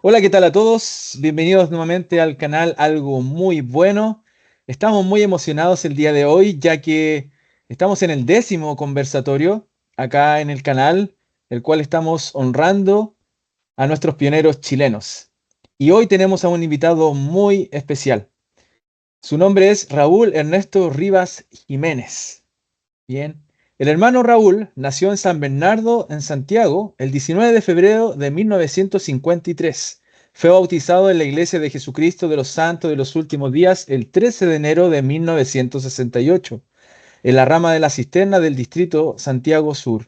Hola, ¿qué tal a todos? Bienvenidos nuevamente al canal Algo Muy Bueno. Estamos muy emocionados el día de hoy, ya que estamos en el 10º conversatorio acá en el canal, el cual estamos honrando a nuestros pioneros chilenos. Y hoy tenemos a un invitado muy especial. Su nombre es Raúl Ernesto Rivas Jiménez. Bien. El hermano Raúl nació en San Bernardo, en Santiago, el 19 de febrero de 1953. Fue bautizado en la Iglesia de Jesucristo de los Santos de los Últimos Días el 13 de enero de 1968, en la rama de la Cisterna del distrito Santiago Sur.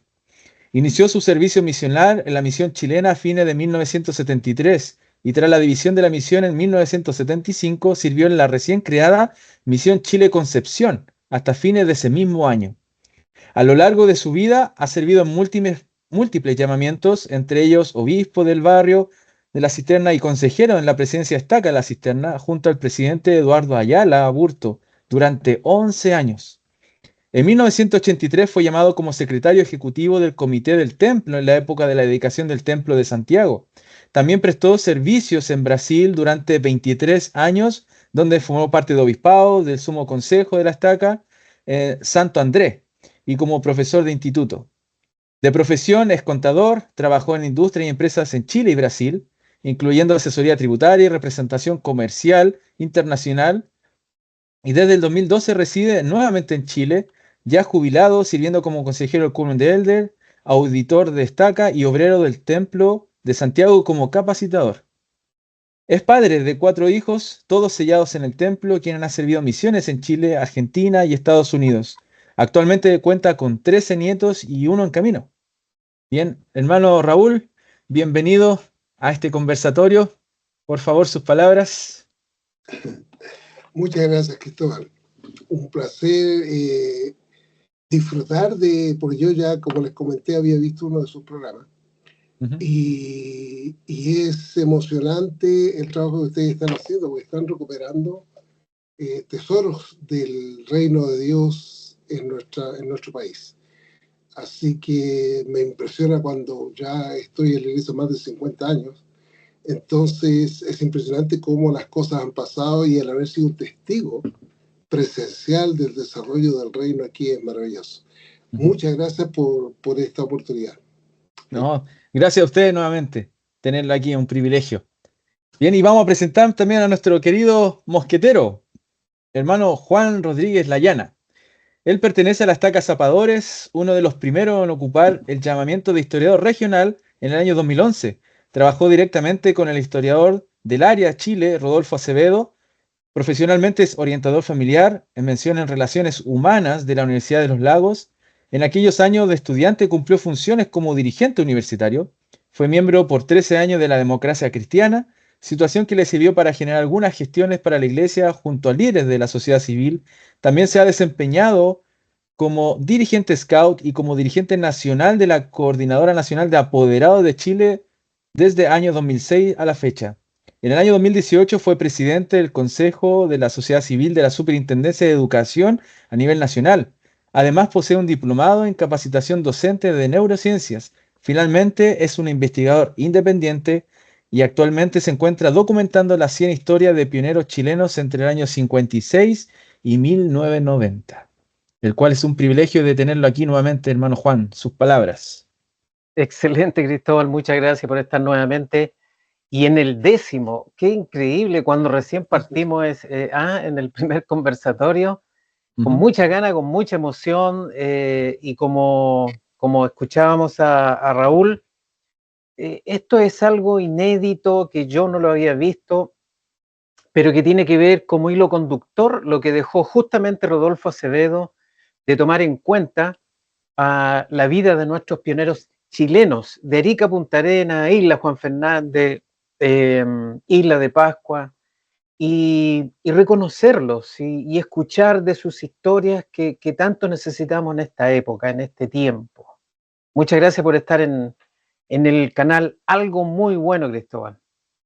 Inició su servicio misional en la misión chilena a fines de 1973 y tras la división de la misión en 1975 sirvió en la recién creada Misión Chile Concepción hasta fines de ese mismo año. A lo largo de su vida ha servido en múltiples llamamientos, entre ellos obispo del barrio de la Cisterna y consejero en la presidencia estaca de la Cisterna, junto al presidente Eduardo Ayala Aburto, durante 11 años. En 1983 fue llamado como secretario ejecutivo del Comité del Templo en la época de la dedicación del Templo de Santiago. También prestó servicios en Brasil durante 23 años, donde formó parte de obispado, del Sumo Consejo de la Estaca, Santo Andrés, y como profesor de instituto. De profesión es contador, trabajó en industria y empresas en Chile y Brasil, incluyendo asesoría tributaria y representación comercial internacional, y desde el 2012 reside nuevamente en Chile, ya jubilado, sirviendo como consejero del Quórum de Elder, auditor de Estaca y obrero del Templo de Santiago como capacitador. Es padre de 4 hijos, todos sellados en el templo, quienes han servido misiones en Chile, Argentina y Estados Unidos. Actualmente cuenta con 13 nietos y uno en camino. Bien, hermano Raúl, bienvenido a este conversatorio. Por favor, sus palabras. Muchas gracias, Cristóbal. Un placer disfrutar porque yo ya, como les comenté, había visto uno de sus programas. Y es emocionante el trabajo que ustedes están haciendo, porque están recuperando tesoros del reino de Dios en nuestro país. Así que me impresiona cuando ya estoy en la iglesia más de 50 años. Entonces es impresionante cómo las cosas han pasado y el haber sido un testigo presencial del desarrollo del reino aquí es maravilloso. Muchas gracias por esta oportunidad. No, gracias a ustedes nuevamente. Tenerlo aquí es un privilegio. Bien, y vamos a presentar también a nuestro querido mosquetero, hermano Juan Rodríguez Layana. Él pertenece a la Estaca Zapadores, uno de los primeros en ocupar el llamamiento de historiador regional en el año 2011. Trabajó directamente con el historiador del área Chile, Rodolfo Acevedo. Profesionalmente es orientador familiar en mención en relaciones humanas de la Universidad de los Lagos. En aquellos años de estudiante cumplió funciones como dirigente universitario. Fue miembro por 13 años de la Democracia Cristiana, situación que le sirvió para generar algunas gestiones para la Iglesia junto a líderes de la sociedad civil. También se ha desempeñado como dirigente scout y como dirigente nacional de la Coordinadora Nacional de Apoderados de Chile desde año 2006 a la fecha. En el año 2018 fue presidente del Consejo de la Sociedad Civil de la Superintendencia de Educación a nivel nacional. Además posee un diplomado en capacitación docente de neurociencias. Finalmente es un investigador independiente y actualmente se encuentra documentando la 100 historias de pioneros chilenos entre el año 56 y 1990. El cual es un privilegio de tenerlo aquí nuevamente, hermano Juan. Sus palabras. Excelente, Cristóbal, muchas gracias por estar nuevamente. Y en el 10º, qué increíble, cuando recién partimos en el primer conversatorio, con mucha gana, con mucha emoción, y como escuchábamos a Raúl, esto es algo inédito que yo no lo había visto, pero que tiene que ver como hilo conductor lo que dejó justamente Rodolfo Acevedo de tomar en cuenta a la vida de nuestros pioneros chilenos, de Arica, Punta Arenas, Isla Juan Fernández, Isla de Pascua, y reconocerlos y escuchar de sus historias que tanto necesitamos en esta época, en este tiempo. Muchas gracias por estar en el canal Algo Muy Bueno, Cristóbal.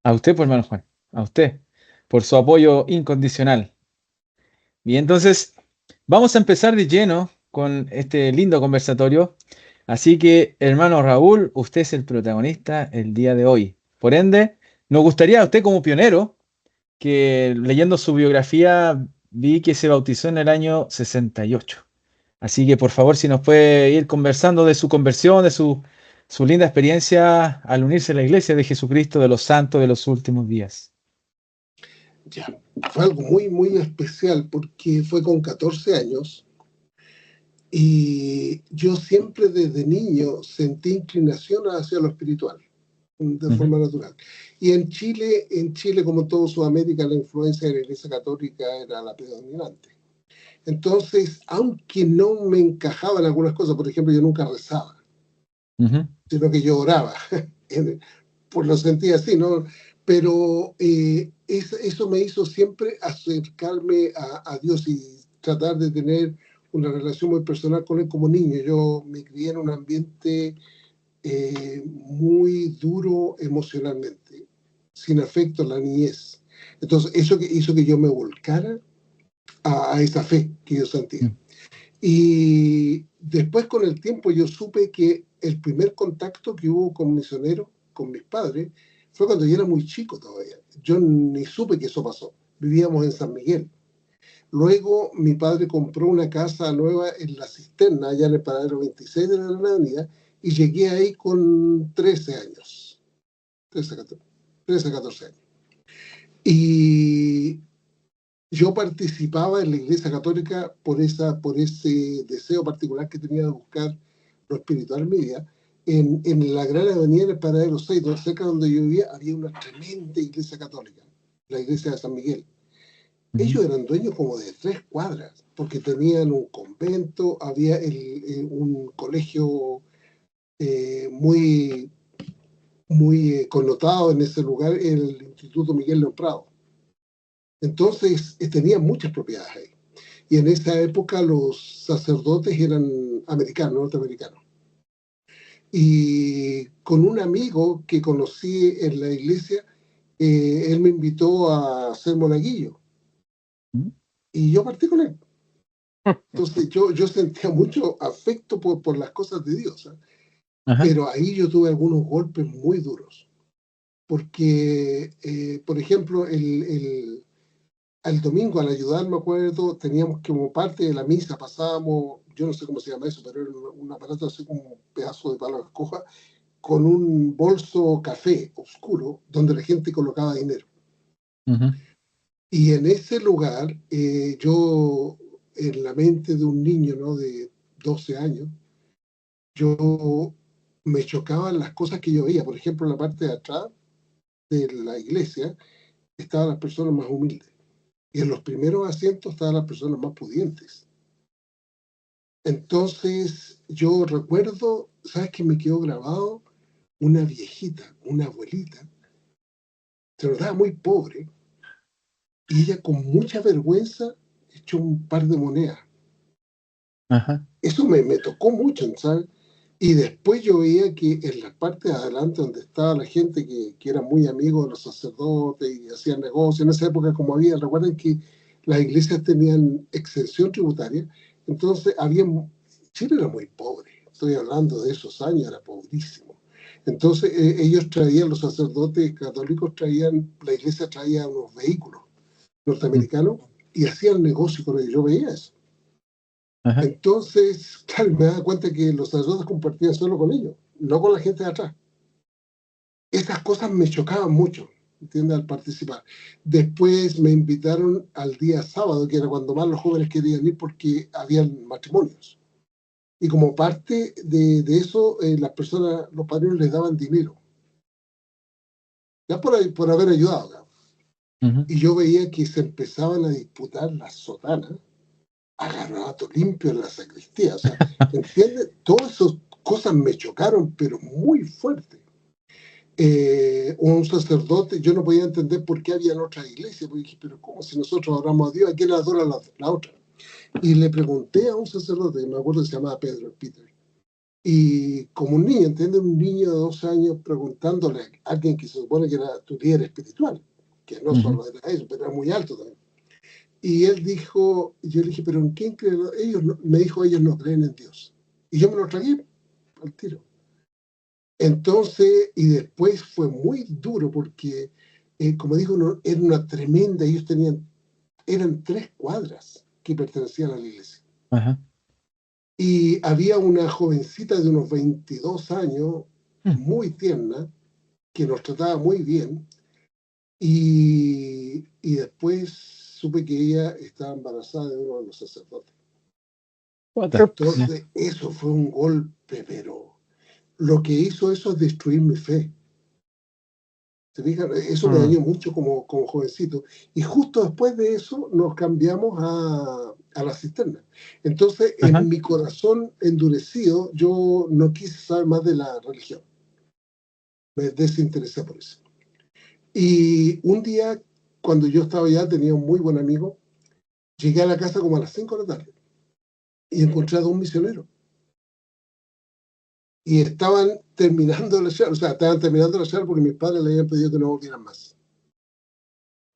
A usted, pues, hermano Juan, a usted, por su apoyo incondicional. Bien, entonces, vamos a empezar de lleno con este lindo conversatorio. Así que, hermano Raúl, usted es el protagonista el día de hoy. Por ende, Nos gustaría a usted como pionero, que leyendo su biografía vi que se bautizó en el año 68. Así que por favor, si nos puede ir conversando de su conversión, de su linda experiencia al unirse a la Iglesia de Jesucristo de los Santos de los últimos días. Ya, fue algo muy, muy especial porque fue con 14 años y yo siempre desde niño sentí inclinación hacia lo espiritual, de forma natural. Y en Chile, como en todo Sudamérica, la influencia de la Iglesia Católica era la predominante. Entonces, aunque no me encajaban algunas cosas, por ejemplo, yo nunca rezaba, sino que yo oraba, pues lo sentía así, ¿no? Pero eso me hizo siempre acercarme a Dios y tratar de tener una relación muy personal con Él como niño. Yo me crié en un ambiente muy duro emocionalmente, sin afecto en la niñez. Entonces, eso que hizo que yo me volcara a esa fe que yo sentía. Y después, con el tiempo, yo supe que el primer contacto que hubo con misioneros, con mis padres, fue cuando yo era muy chico todavía. Yo ni supe que eso pasó. Vivíamos en San Miguel. Luego, mi padre compró una casa nueva en La Cisterna, allá en el paradero 26 de la Avenida, y llegué ahí con 13 años. 13, 14 años. Y yo participaba en la Iglesia Católica por ese deseo particular que tenía de buscar lo espiritual en mi vida. En la Gran Avenida, en el paradero 6, cerca donde yo vivía, había una tremenda iglesia católica, la iglesia de San Miguel. Ellos eran dueños como de 3 cuadras, porque tenían un convento, había un colegio muy, muy connotado en ese lugar, el Instituto Miguel León Prado. Entonces, tenían muchas propiedades ahí. Y en esa época los sacerdotes eran americanos, norteamericanos. Y con un amigo que conocí en la iglesia, él me invitó a ser monaguillo. Y yo partí con él. Entonces yo sentía mucho afecto por las cosas de Dios. Pero ahí yo tuve algunos golpes muy duros. Porque, por ejemplo, al domingo, al ayudar, me acuerdo, teníamos que, como parte de la misa, pasábamos, yo no sé cómo se llama eso, pero era un aparato así como un pedazo de palo de escoja, con un bolso café oscuro, donde la gente colocaba dinero. Y en ese lugar, yo, en la mente de un niño, ¿no?, de 12 años, yo me chocaban las cosas que yo veía. Por ejemplo, en la parte de atrás de la iglesia estaban las personas más humildes. Y en los primeros asientos estaban las personas más pudientes. Entonces, yo recuerdo, ¿sabes qué me quedó grabado? Una viejita, una abuelita, se notaba muy pobre, y ella con mucha vergüenza echó un par de monedas. Eso me tocó mucho, ¿sabes? Y después yo veía que en la parte de adelante, donde estaba la gente que era muy amigo de los sacerdotes y hacían negocios, en esa época como había, recuerden que las iglesias tenían exención tributaria, entonces Chile era muy pobre, estoy hablando de esos años, era pobrísimo. Entonces ellos traían, los sacerdotes católicos la iglesia traía unos vehículos norteamericanos y hacían negocio con ellos, yo veía eso. Entonces, claro, me daba cuenta que los sacerdotes compartían solo con ellos, no con la gente de atrás. Estas cosas me chocaban mucho, ¿entiendes?, al participar. Después me invitaron al día sábado, que era cuando más los jóvenes querían ir porque habían matrimonios. Y como parte de eso, las personas, los padrinos les daban dinero. Ya por haber ayudado, ¿no? Y yo veía que se empezaban a disputar las sotanas a garrote limpio en la sacristía. O sea, ¿entiendes? Todas esas cosas me chocaron, pero muy fuerte. Un sacerdote, yo no podía entender por qué había en otra iglesia, porque dije, pero ¿cómo? Si nosotros adoramos a Dios, ¿a quién adora la otra? Y le pregunté a un sacerdote, me acuerdo que se llamaba Peter, y como un niño, ¿entiendes? Un niño de 12 años preguntándole a alguien que se supone que era tu líder espiritual, que no solo era eso, pero era muy alto también. Y él dijo, yo le dije, ¿pero en quién creen? Me dijo, ellos no creen en Dios. Y yo me lo tragué al tiro. Entonces, y después fue muy duro porque como digo, era una tremenda, ellos eran 3 cuadras que pertenecían a la iglesia. Ajá. Y había una jovencita de unos 22 años, muy tierna, que nos trataba muy bien, y después supe que ella estaba embarazada de uno de los sacerdotes. Entonces, eso fue un golpe, pero lo que hizo eso es destruir mi fe. ¿Se fijan? Eso me dañó mucho como jovencito. Y justo después de eso nos cambiamos a la cisterna. Entonces, en mi corazón endurecido, yo no quise saber más de la religión. Me desinteresé por eso. Y un día, cuando yo estaba allá, tenía un muy buen amigo, llegué a la casa como a las 5 de la tarde y encontré a 2 misioneros. Y estaban terminando la charla, porque mis padres le habían pedido que no volvieran más.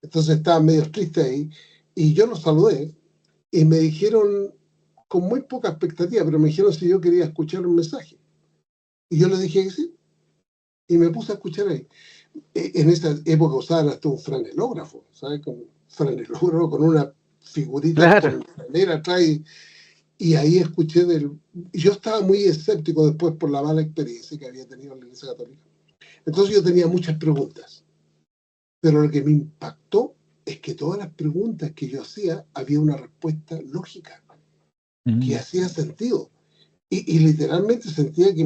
Entonces estaban medio tristes ahí, y yo los saludé, y me dijeron, con muy poca expectativa, pero me dijeron si yo quería escuchar un mensaje. Y yo les dije que sí, y me puse a escuchar ahí. En esa época usaban hasta un franelógrafo, ¿sabes? Con franelógrafo, con una figurita con franela atrás, y ahí escuché yo estaba muy escéptico después por la mala experiencia que había tenido en la Iglesia Católica. Entonces yo tenía muchas preguntas, pero lo que me impactó es que todas las preguntas que yo hacía había una respuesta lógica, que hacía sentido, y literalmente sentía que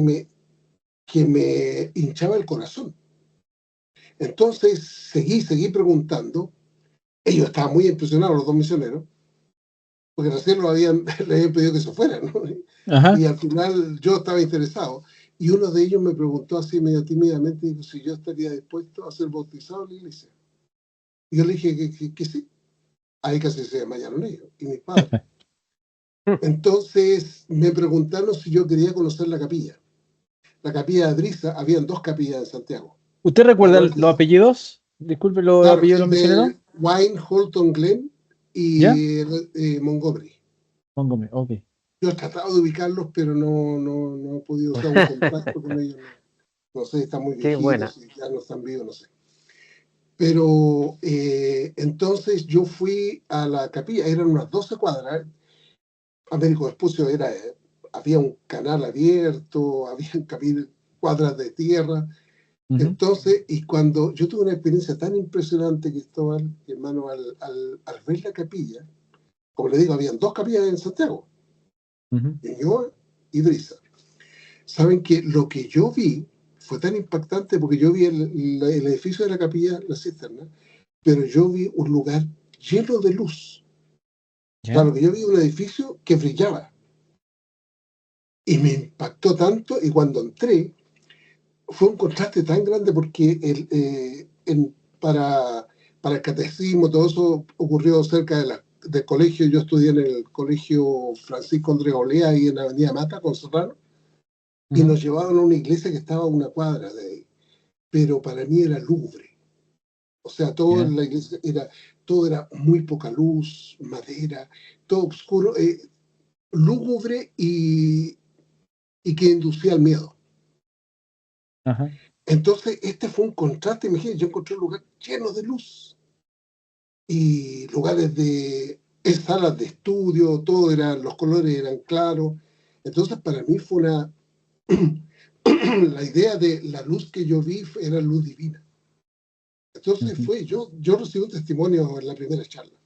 me hinchaba el corazón. Entonces seguí preguntando. Ellos estaban muy impresionados, los 2 misioneros, porque recién le habían pedido que se fueran, ¿no? Y al final yo estaba interesado. Y uno de ellos me preguntó así medio tímidamente, dijo, si yo estaría dispuesto a ser bautizado en la iglesia. Y yo le dije que sí. Ahí casi se desmayaron ellos, y mis padres. Entonces me preguntaron si yo quería conocer la capilla. La capilla de Adrisa, habían 2 capillas en Santiago. ¿Usted recuerda los apellidos? Disculpe, los apellidos de los misioneros. Wayne Holton Glenn y Montgomery. Montgomery, ok. Yo he tratado de ubicarlos, pero no he podido hacer un contacto con ellos. No sé, están muy viejitos, y ya no están vivos, no sé. Pero entonces yo fui a la capilla, eran unas 12 cuadras. Américo Vespucio había un canal abierto, había cuadras de tierra. Entonces, y cuando yo tuve una experiencia tan impresionante, Cristóbal, hermano, al ver la capilla, como le digo, habían 2 capillas en Santiago, Ñuñoa y Brisa. Saben que lo que yo vi fue tan impactante, porque yo vi el edificio de la capilla, la cisterna, pero yo vi un lugar lleno de luz. Claro, que yo vi un edificio que brillaba. Y me impactó tanto, y cuando entré, fue un contraste tan grande, porque para el catecismo, todo eso ocurrió cerca del colegio. Yo estudié en el colegio Francisco Andrés Olea, ahí en la Avenida Mata, con Serrano, y nos llevaban a una iglesia que estaba a 1 cuadra de ahí. Pero para mí era lúgubre. O sea, todo en la iglesia todo era muy poca luz, madera, todo oscuro, lúgubre, y que inducía al miedo. Entonces, este fue un contraste. Imagínate, yo encontré un lugar lleno de luz, y lugares salas de estudio, los colores eran claros. Entonces, para mí fue la idea de la luz que yo vi era luz divina. Entonces yo recibí un testimonio en la primera charla.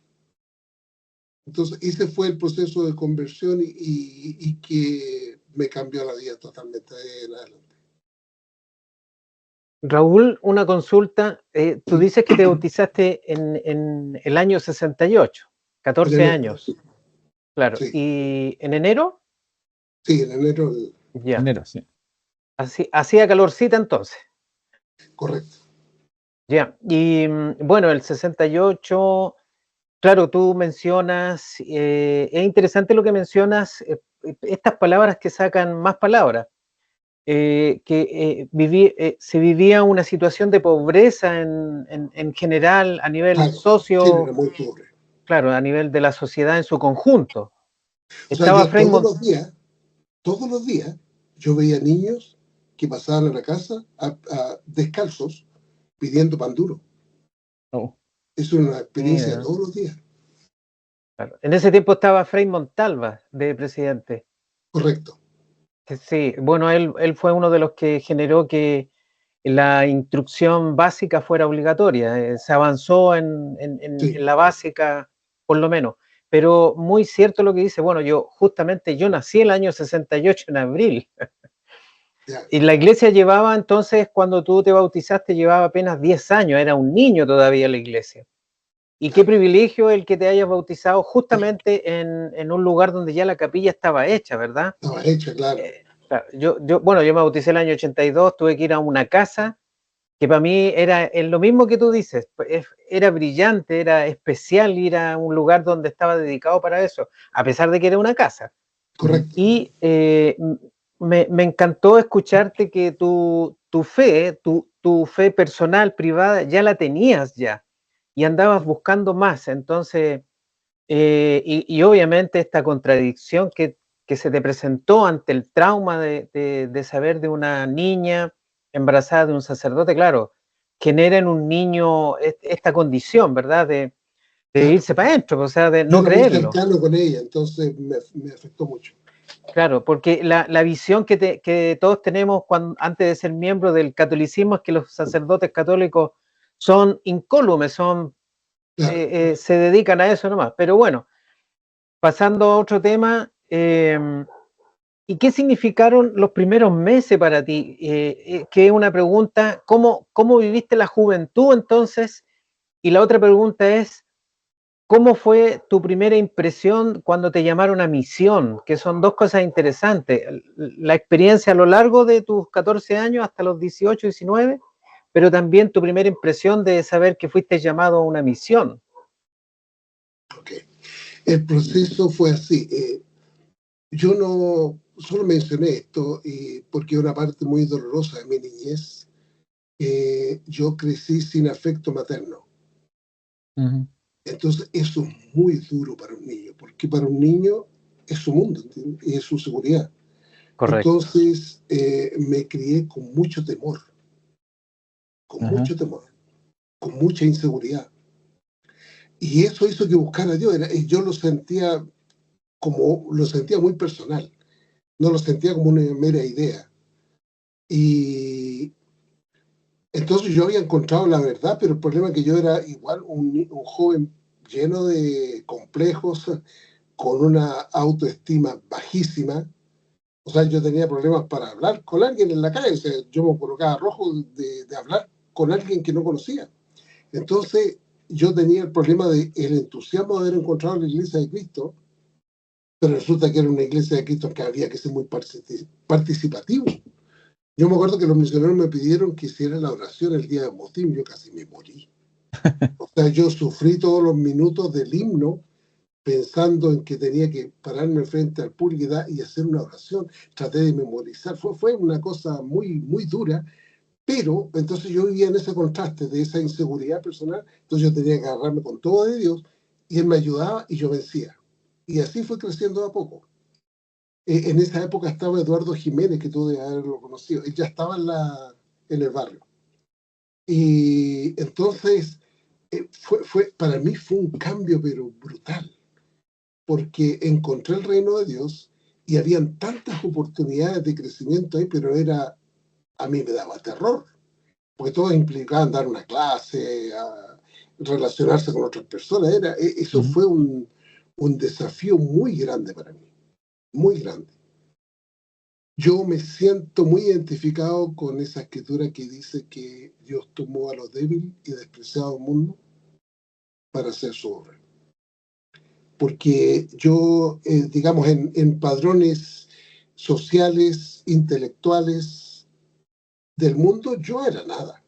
Entonces, ese fue el proceso de conversión, y que me cambió la vida totalmente en adelante. Raúl, una consulta. Tú dices que te bautizaste en el año 68, 14 años. Claro. Sí. ¿Y en enero? Sí, en enero. Ya. Enero, sí. Hacía calorcita entonces. Correcto. Ya. Y bueno, el 68, claro, tú mencionas, es interesante lo que mencionas, estas palabras que sacan más palabras. Que se vivía una situación de pobreza en general a nivel Chile era muy pobre. Claro, a nivel de la sociedad en su conjunto. O sea, yo todos los días, yo veía niños que pasaban a la casa descalzos pidiendo pan duro. Oh, Es una experiencia de Mira, todos los días. claro. En ese tiempo estaba Frei Montalva de presidente. Correcto. Sí, bueno, él fue uno de los que generó que la instrucción básica fuera obligatoria. Se avanzó Sí, en la básica, por lo menos. Pero muy cierto lo que dice, bueno, yo nací el año 68 en abril. ya, Y la iglesia llevaba entonces, cuando tú te bautizaste, llevaba apenas 10 años, era un niño todavía la iglesia. Y qué claro. privilegio el que te hayas bautizado justamente en un lugar donde ya la capilla estaba hecha, ¿verdad? Estaba hecha, claro. Claro, bueno, yo me bauticé el año 82, tuve que ir a una casa que para mí era lo mismo que tú dices, era brillante, era especial ir a un lugar donde estaba dedicado para eso, a pesar de que era una casa. Correcto. Y me encantó escucharte que tu fe personal, privada, ya la tenías ya y andabas buscando más. Entonces, y obviamente esta contradicción que se te presentó ante el trauma de saber de una niña embarazada de un sacerdote, claro, genera en un niño esta condición, ¿verdad? De Claro. irse para adentro, o sea, de Yo no era muy creerlo. cercano con ella, entonces me afectó mucho. Claro, porque la visión que todos tenemos antes de ser miembros del catolicismo es que los sacerdotes católicos son incólumes, Claro. se dedican a eso nomás. Pero bueno, pasando a otro tema, ¿y qué significaron los primeros meses para ti? Que es una pregunta, ¿cómo viviste la juventud entonces? Y la otra pregunta es, ¿cómo fue tu primera impresión cuando te llamaron a misión? Que son dos cosas interesantes. La experiencia a lo largo de tus 14 años hasta los 18, 19, pero también tu primera impresión de saber que fuiste llamado a una misión. Ok. El proceso fue así. Yo no solo mencioné esto porque es una parte muy dolorosa de mi niñez. Yo crecí sin afecto materno. ujú, Entonces eso es muy duro para un niño, porque para un niño es su mundo, ¿entiendes? Y es su seguridad. Correcto. Entonces me crié con ajá, mucho temor, con mucha inseguridad. Y eso hizo que buscara a Dios. Yo lo sentía muy personal, no lo sentía como una mera idea. Y entonces yo había encontrado la verdad, pero el problema es que yo era igual un joven lleno de complejos, con una autoestima bajísima. O sea, yo tenía problemas para hablar con alguien en la calle. O sea, yo me colocaba rojo de hablar con alguien que no conocía. Entonces, yo tenía el problema de el entusiasmo de haber encontrado la iglesia de Cristo, pero resulta que era una iglesia de Cristo que había que ser muy participativo. Yo me acuerdo que los misioneros me pidieron que hiciera la oración el día de Motín, yo casi me morí. O sea, yo sufrí todos los minutos del himno pensando en que tenía que pararme frente al público y hacer una oración. Traté de memorizar. Fue una cosa muy, muy dura, pero entonces yo vivía en ese contraste de esa inseguridad personal. Entonces yo tenía que agarrarme con todo de Dios y Él me ayudaba y yo vencía. Y así fue creciendo de a poco. En esa época estaba Eduardo Jiménez, que tú debes haberlo conocido. Él ya estaba en el barrio. Y entonces, para mí fue un cambio, pero brutal, porque encontré el reino de Dios y habían tantas oportunidades de crecimiento ahí, pero a mí me daba terror, porque todo implicaba dar una clase, relacionarse con otras personas. Eso ujú. fue un desafío muy grande para mí, muy grande. Yo me siento muy identificado con esa escritura que dice que Dios tomó a los débiles y despreciados mundo para hacer su obra. Porque yo, digamos, en padrones sociales, intelectuales del mundo, yo era nada.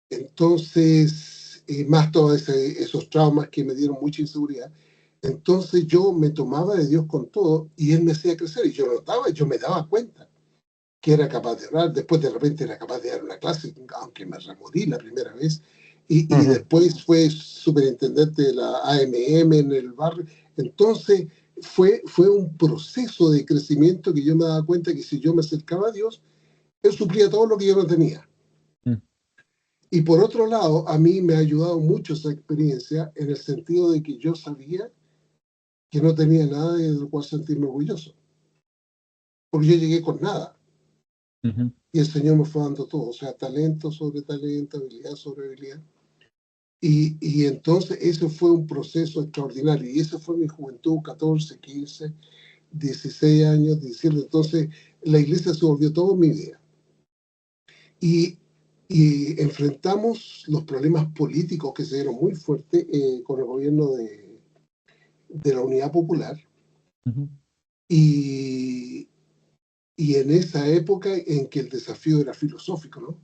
Entonces, más todos esos traumas que me dieron mucha inseguridad. Entonces yo me tomaba de Dios con todo y Él me hacía crecer y yo notaba, yo me daba cuenta que era capaz de orar, después de repente era capaz de dar una clase, aunque me remorí la primera vez, y Ujú. después fue superintendente de la AMM en el barrio. Entonces fue un proceso de crecimiento que yo me daba cuenta que si yo me acercaba a Dios, Él suplía todo lo que yo no tenía. Mm. Y por otro lado, a mí me ha ayudado mucho esa experiencia en el sentido de que yo sabía que no tenía nada de lo cual sentirme orgulloso, porque yo llegué con nada. Y el Señor me fue dando todo, o sea, talento sobre talento, habilidad sobre habilidad. Y entonces ese fue un proceso extraordinario. Y esa fue mi juventud, 14, 15, 16 años, 17. Entonces la iglesia se volvió todo mi vida. Y enfrentamos los problemas políticos que se dieron muy fuertes con el gobierno de la Unidad Popular. Y en esa época en que el desafío era filosófico, ¿no?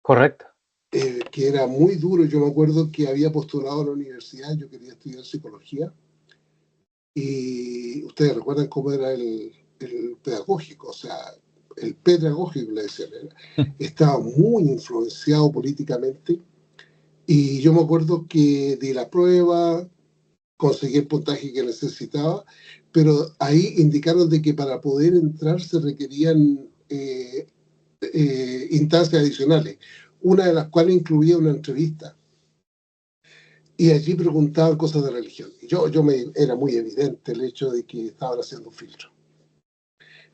Correcto. Que era muy duro. Yo me acuerdo que había postulado a la universidad, yo quería estudiar psicología, y ustedes recuerdan cómo era el pedagógico, o sea, el pedagógico, le decían, estaba muy influenciado políticamente, y yo me acuerdo que di la prueba, conseguí el puntaje que necesitaba, pero ahí indicaron de que para poder entrar se requerían instancias adicionales, una de las cuales incluía una entrevista. Y allí preguntaban cosas de religión. Y era muy evidente el hecho de que estaban haciendo un filtro.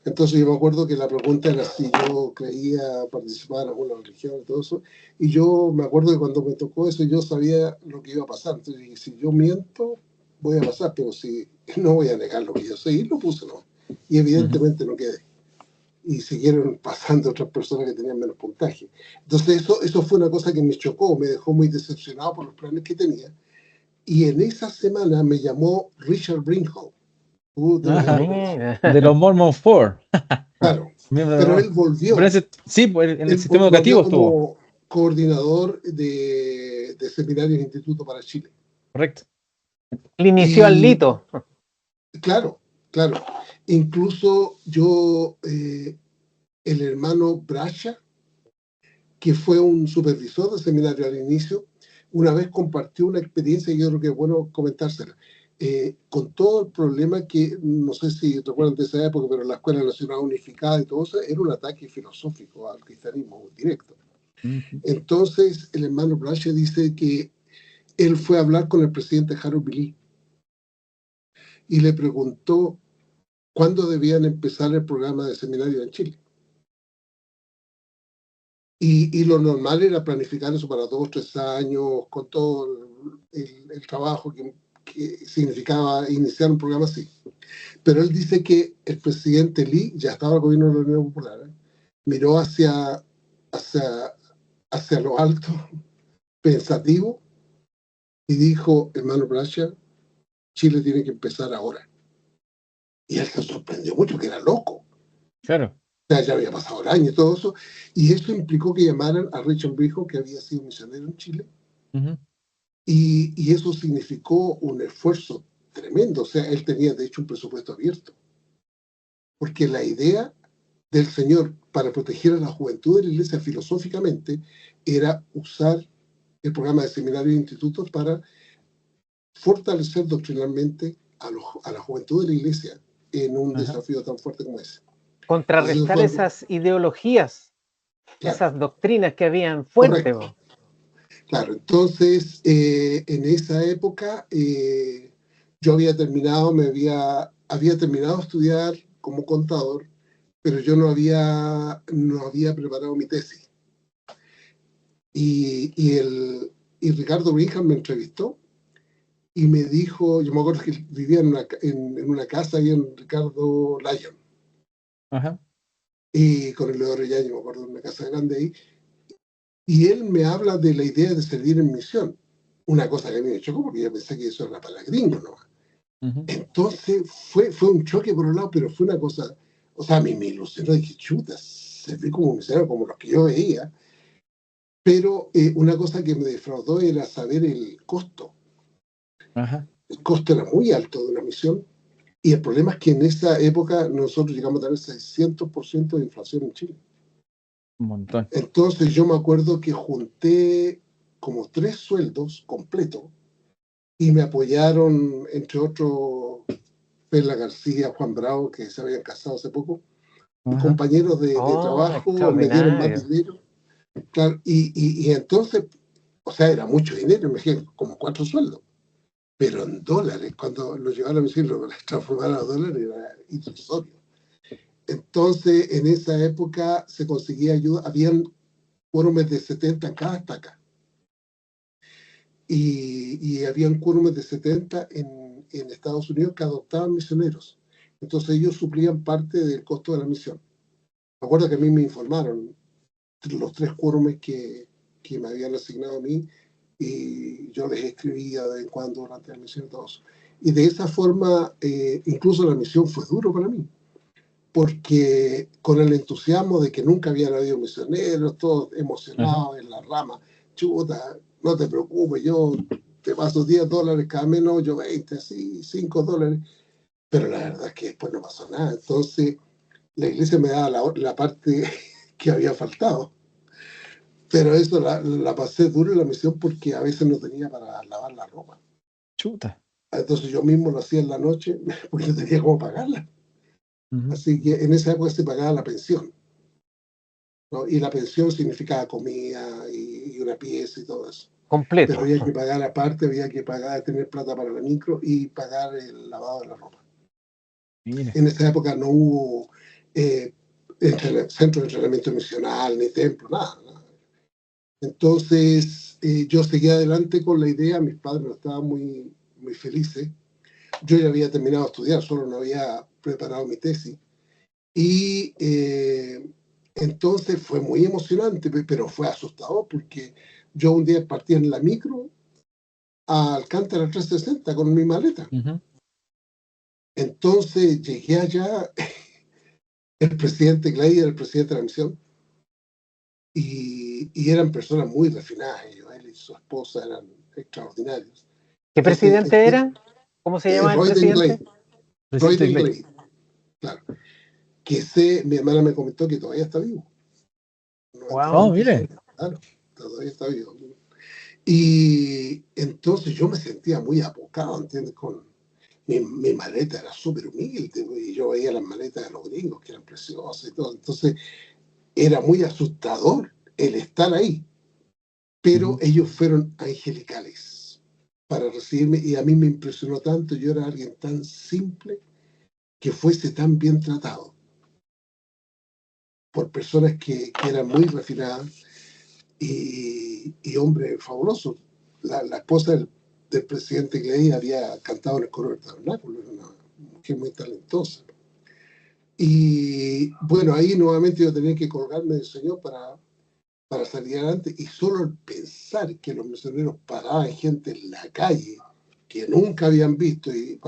Entonces yo me acuerdo que la pregunta era si yo creía participar en alguna religión y todo eso. Y yo me acuerdo que cuando me tocó eso yo sabía lo que iba a pasar. Entonces dije, si yo miento, voy a pasar, pero si no voy a negar lo que yo sé. Y lo puse, ¿no? Y evidentemente no quedé. Y siguieron pasando otras personas que tenían menos puntaje. Entonces eso fue una cosa que me chocó, me dejó muy decepcionado por los planes que tenía. Y en esa semana me llamó Richard Brinkhall. De los Mormon 4. Claro, pero él volvió. Sí, pues en el sistema educativo estuvo. Como coordinador de seminarios e institutos para Chile. Correcto. Le inició al Lito. Claro. Incluso yo, el hermano Bracha, que fue un supervisor de seminario al inicio, una vez compartió una experiencia y yo creo que es bueno comentársela. Con todo el problema que, no sé si recuerdan de esa época, pero la Escuela Nacional Unificada y todo eso, era un ataque filosófico al cristianismo directo. Entonces, el hermano Brache dice que él fue a hablar con el presidente Harold Billy y le preguntó cuándo debían empezar el programa de seminario en Chile. Y lo normal era planificar eso para 2 o 3 años, con todo el trabajo que significaba iniciar un programa así. Pero él dice que el presidente Lee, ya estaba el gobierno de la Unión Popular, miró hacia lo alto, pensativo, y dijo, hermano Bracha, Chile tiene que empezar ahora. Y él se sorprendió mucho, que era loco. Claro. O sea, ya había pasado el año y todo eso. Y eso implicó que llamaran a Richard Brinkhall, que había sido misionero en Chile. Y eso significó un esfuerzo tremendo. O sea, él tenía, de hecho, un presupuesto abierto. Porque la idea del Señor para proteger a la juventud de la iglesia filosóficamente era usar el programa de seminarios e institutos para fortalecer doctrinalmente a la juventud de la iglesia en un desafío tan fuerte como ese. Contrarrestar esas ideologías, claro, esas doctrinas que habían fuertes. Claro, entonces en esa época yo había terminado de estudiar como contador, pero yo no había preparado mi tesis. Y Ricardo Brinkham me entrevistó y me dijo, yo me acuerdo que vivía en una casa ahí en Ricardo Lyon. Y con el Leodoro Yañez, me acuerdo, en una casa grande ahí. Y él me habla de la idea de servir en misión. Una cosa que a mí me chocó porque yo pensé que eso era para gringos, ¿no? Entonces fue un choque por un lado, pero fue una cosa, o sea, a mí me ilusionó, dije, chuta, serví como misionero, como los que yo veía. Pero una cosa que me defraudó era saber el costo. El costo era muy alto de una misión. Y el problema es que en esa época nosotros llegamos a tener 600% de inflación en Chile. Un montón. Entonces yo me acuerdo que junté como 3 sueldos completos y me apoyaron, entre otros, Perla García, Juan Bravo, que se habían casado hace poco, compañeros de trabajo, me dieron más dinero. Claro, y entonces, o sea, era mucho dinero, imagínate, como 4 sueldos, pero en dólares, cuando lo llevaron a misión, lo transformaron a dólares, era irrisorio. Entonces, en esa época se conseguía ayuda, habían quórumes de 70 en cada estaca, y habían quórumes de 70 en Estados Unidos que adoptaban misioneros. Entonces ellos suplían parte del costo de la misión. Me acuerdo que a mí me informaron los 3 quórumes que me habían asignado a mí, y yo les escribía de vez en cuando durante la misión y todo eso. Y de esa forma, incluso la misión fue duro para mí, porque con el entusiasmo de que nunca habían habido misioneros, todos emocionados en la rama, chuta, no te preocupes, yo te paso $10 cada menos, yo 20, así, $5, pero la verdad es que después no pasó nada. Entonces, la iglesia me daba la parte que había faltado. Pero eso la pasé duro en la misión porque a veces no tenía para lavar la ropa. Chuta. Entonces yo mismo lo hacía en la noche porque no tenía cómo pagarla. Así que en esa época se pagaba la pensión, ¿no? Y la pensión significaba comida y una pieza y todo eso. Pero Completo. había que pagar aparte, había que pagar, tener plata para la micro y pagar el lavado de la ropa. Mira. En esa época no hubo centro de entrenamiento misional, ni templo, nada. Entonces, yo seguí adelante con la idea, mis padres no estaban muy, muy felices. Yo ya había terminado de estudiar, solo no había preparado mi tesis. Y entonces fue muy emocionante, pero fue asustador porque yo un día partí en la micro a Alcántara 360 con mi maleta. Entonces llegué allá, el presidente Clay era el presidente de la misión, y eran personas muy refinadas ellos, él y su esposa eran extraordinarios. ¿Qué Entonces, presidente era? ¿Cómo se llama el Royden presidente? Glade, Presidente Royden Clay. Glade, claro, que mi hermana me comentó que todavía está vivo. Oh, wow. 96, mire. claro, todavía está vivo. Y entonces yo me sentía muy apocado, ¿entiendes? Con mi maleta era súper humilde, y yo veía las maletas de los gringos que eran preciosas y todo. Entonces era muy asustador el estar ahí, pero ellos fueron angelicales para recibirme, y a mí me impresionó tanto. Yo era alguien tan simple que fuese tan bien tratado por personas que eran muy refinadas, y hombre fabuloso. La esposa del presidente Clay había cantado en el coro del tabernáculo, era una mujer muy talentosa. Y bueno, ahí nuevamente yo tenía que colgarme del Señor para salir adelante, y solo el pensar que los misioneros paraban gente en la calle que nunca habían visto, y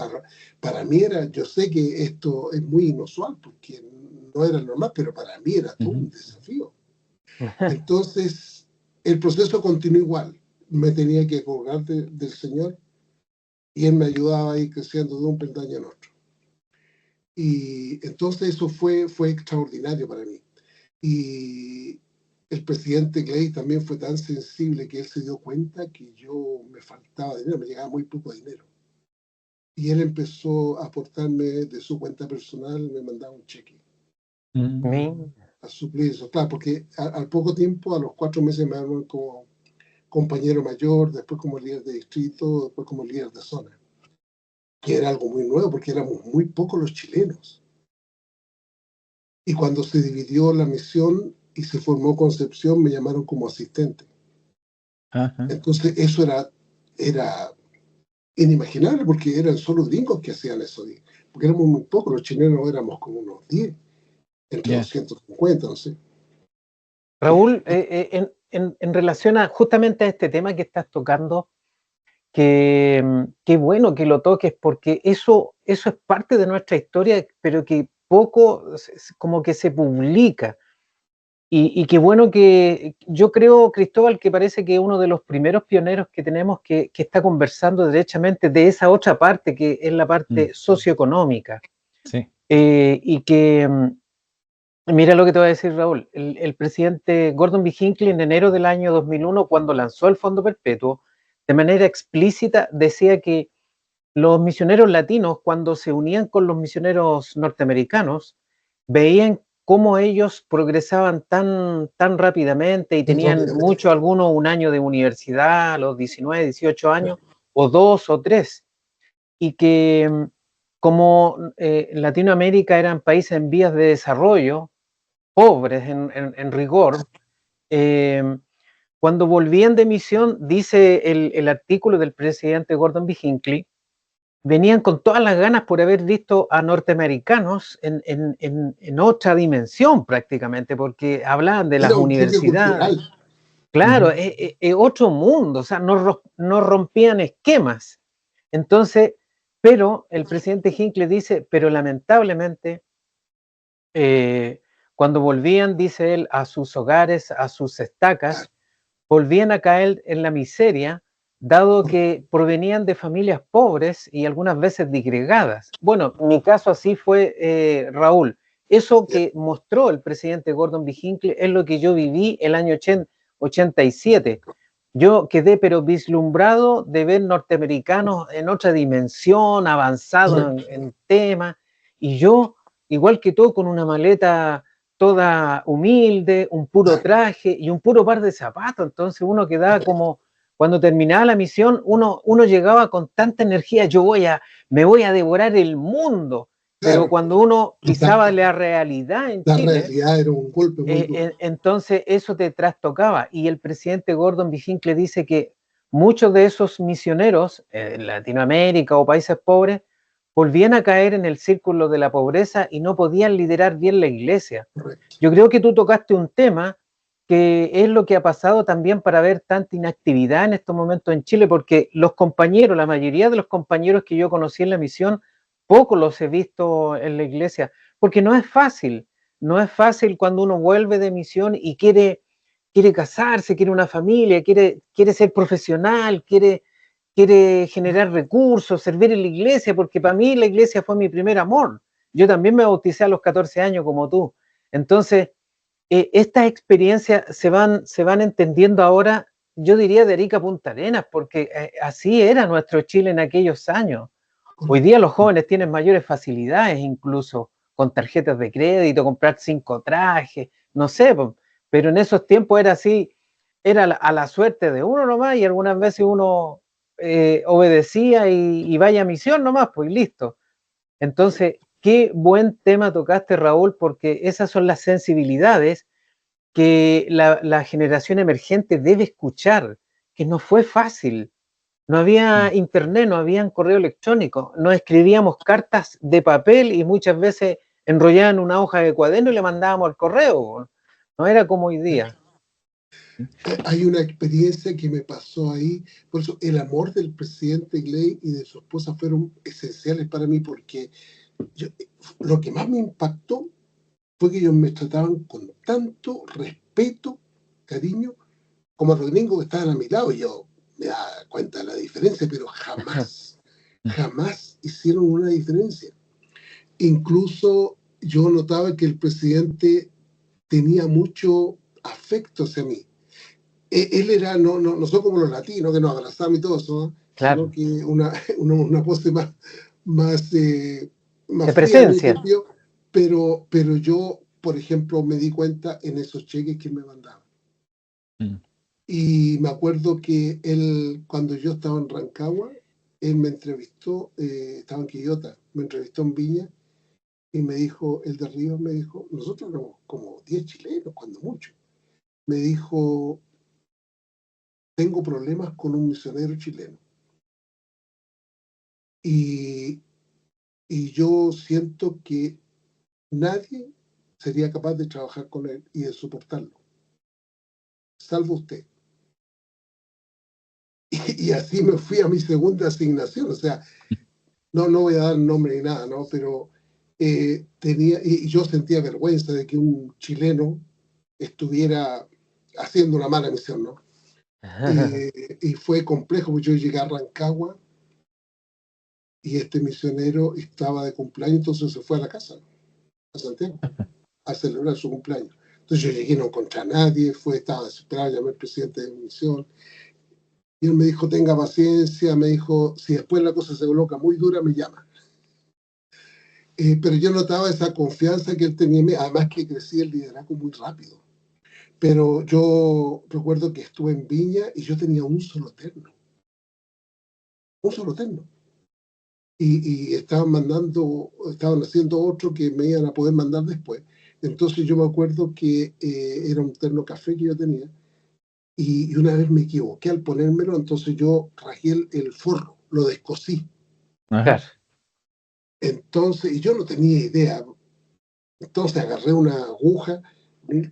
para mí era, yo sé que esto es muy inusual porque no era normal, pero para mí era todo un desafío. Entonces, el proceso continuó igual. Me tenía que colgar del Señor, y Él me ayudaba a ir creciendo de un peldaño en otro. Y entonces eso fue extraordinario para mí. Y el presidente Clay también fue tan sensible que él se dio cuenta que yo me faltaba dinero, me llegaba muy poco dinero. Y él empezó a aportarme de su cuenta personal, me mandaba un cheque a suplir eso. Claro, porque al poco tiempo, a los 4 meses, me armaron como compañero mayor, después como líder de distrito, después como líder de zona, que era algo muy nuevo porque éramos muy pocos los chilenos. Y cuando se dividió la misión y se formó Concepción, me llamaron como asistente. Entonces eso era inimaginable porque eran solo gringos que hacían eso, porque éramos muy pocos, los chilenos éramos como unos 10, entre 250, no sé. Raúl, en relación justamente a este tema que estás tocando, qué bueno que lo toques, porque eso es parte de nuestra historia, pero que poco como que se publica. Y qué bueno que yo creo, Cristóbal, que parece que uno de los primeros pioneros que tenemos que está conversando derechamente de esa otra parte, que es la parte socioeconómica. Sí. Y que, mira lo que te voy a decir, Raúl, el presidente Gordon B. Hinckley en enero del año 2001, cuando lanzó el Fondo Perpetuo, de manera explícita decía que los misioneros latinos, cuando se unían con los misioneros norteamericanos, veían cómo ellos progresaban tan rápidamente y tenían algunos un año de universidad a los 19, 18 años, o 2 o 3, y que como Latinoamérica eran países en vías de desarrollo, pobres en rigor, cuando volvían de misión, dice el artículo del presidente Gordon B. Hinckley, venían con todas las ganas por haber visto a norteamericanos en otra dimensión prácticamente, porque hablaban de las universidades. Claro, otro mundo, o sea, no rompían esquemas. Entonces, pero el presidente Hinckley dice, pero lamentablemente, cuando volvían, dice él, a sus hogares, a sus estacas, volvían a caer en la miseria, dado que provenían de familias pobres y algunas veces disgregadas. Bueno, mi caso así fue, Raúl. Eso que mostró el presidente Gordon B. Hinckley es lo que yo viví el año 87. Yo quedé pero vislumbrado de ver norteamericanos en otra dimensión, avanzados en temas, y yo, igual que tú, con una maleta toda humilde, un puro traje y un puro par de zapatos. Entonces uno quedaba como, cuando terminaba la misión, uno llegaba con tanta energía, me voy a devorar el mundo. Pero cuando uno pisaba la realidad en Chile, realidad era un golpe muy duro. Entonces eso te trastocaba. Y el presidente Gordon B. Hinckley dice que muchos de esos misioneros en Latinoamérica o países pobres volvían a caer en el círculo de la pobreza y no podían liderar bien la iglesia. Correcto. Yo creo que tú tocaste un tema que es lo que ha pasado también para ver tanta inactividad en estos momentos en Chile, porque los compañeros, la mayoría de los compañeros que yo conocí en la misión, pocos los he visto en la iglesia, porque no es fácil cuando uno vuelve de misión y quiere casarse, quiere una familia, quiere ser profesional, quiere generar recursos, servir en la iglesia, porque para mí la iglesia fue mi primer amor. Yo también me bauticé a los 14 años como tú. Entonces, estas experiencias se van entendiendo ahora, yo diría de Arica a Punta Arenas, porque así era nuestro Chile en aquellos años. Hoy día los jóvenes tienen mayores facilidades, incluso con tarjetas de crédito, comprar 5 trajes, no sé, pero en esos tiempos era así, era a la suerte de uno nomás, y algunas veces uno obedecía y vaya a misión nomás, pues listo. Entonces, qué buen tema tocaste, Raúl, porque esas son las sensibilidades que la generación emergente debe escuchar, que no fue fácil. No había internet, no había correo electrónico, no escribíamos cartas de papel y muchas veces enrollaban una hoja de cuaderno y le mandábamos al correo. No era como hoy día. Hay una experiencia que me pasó ahí, por eso el amor del presidente Gley y de su esposa fueron esenciales para mí, porque lo que más me impactó fue que ellos me trataban con tanto respeto, cariño, como a los gringos que estaban a mi lado. Y yo me daba cuenta de la diferencia, pero jamás hicieron una diferencia. Incluso yo notaba que el presidente tenía mucho afecto hacia mí. Él era, no son como los latinos que nos abrazamos y todo eso, ¿no? Claro. Sino que una pose más de fría, presencia. pero yo, por ejemplo, me di cuenta en esos cheques que me mandaban. Y me acuerdo que él, cuando yo estaba en Rancagua, él me entrevistó, estaba en Quillota, me entrevistó en Viña, y me dijo, el de arriba me dijo, nosotros éramos como 10 chilenos, cuando mucho. Me dijo, tengo problemas con un misionero chileno. Y yo siento que nadie sería capaz de trabajar con él y de soportarlo, salvo usted. Y así me fui a mi segunda asignación, o sea, no voy a dar nombre ni nada, ¿no? Pero y yo sentía vergüenza de que un chileno estuviera haciendo una mala misión, ¿no? Y fue complejo, porque yo llegué a Rancagua y este misionero estaba de cumpleaños, entonces se fue a la casa, a Santiago, a celebrar su cumpleaños. Entonces yo llegué, no encontré a nadie, estaba desesperado, llamé al presidente de misión, y él me dijo, tenga paciencia, me dijo, si después la cosa se coloca muy dura, me llama. pero yo notaba esa confianza que él tenía en mí, además que crecía el liderazgo muy rápido. Pero yo recuerdo que estuve en Viña y yo tenía un solo terno. Un solo terno. Y estaban haciendo otro que me iban a poder mandar después. Entonces yo me acuerdo que era un terno café que yo tenía y una vez me equivoqué al ponérmelo, entonces yo rajé el forro, lo descosí. Ajá. Claro. Entonces, y yo no tenía idea. Entonces agarré una aguja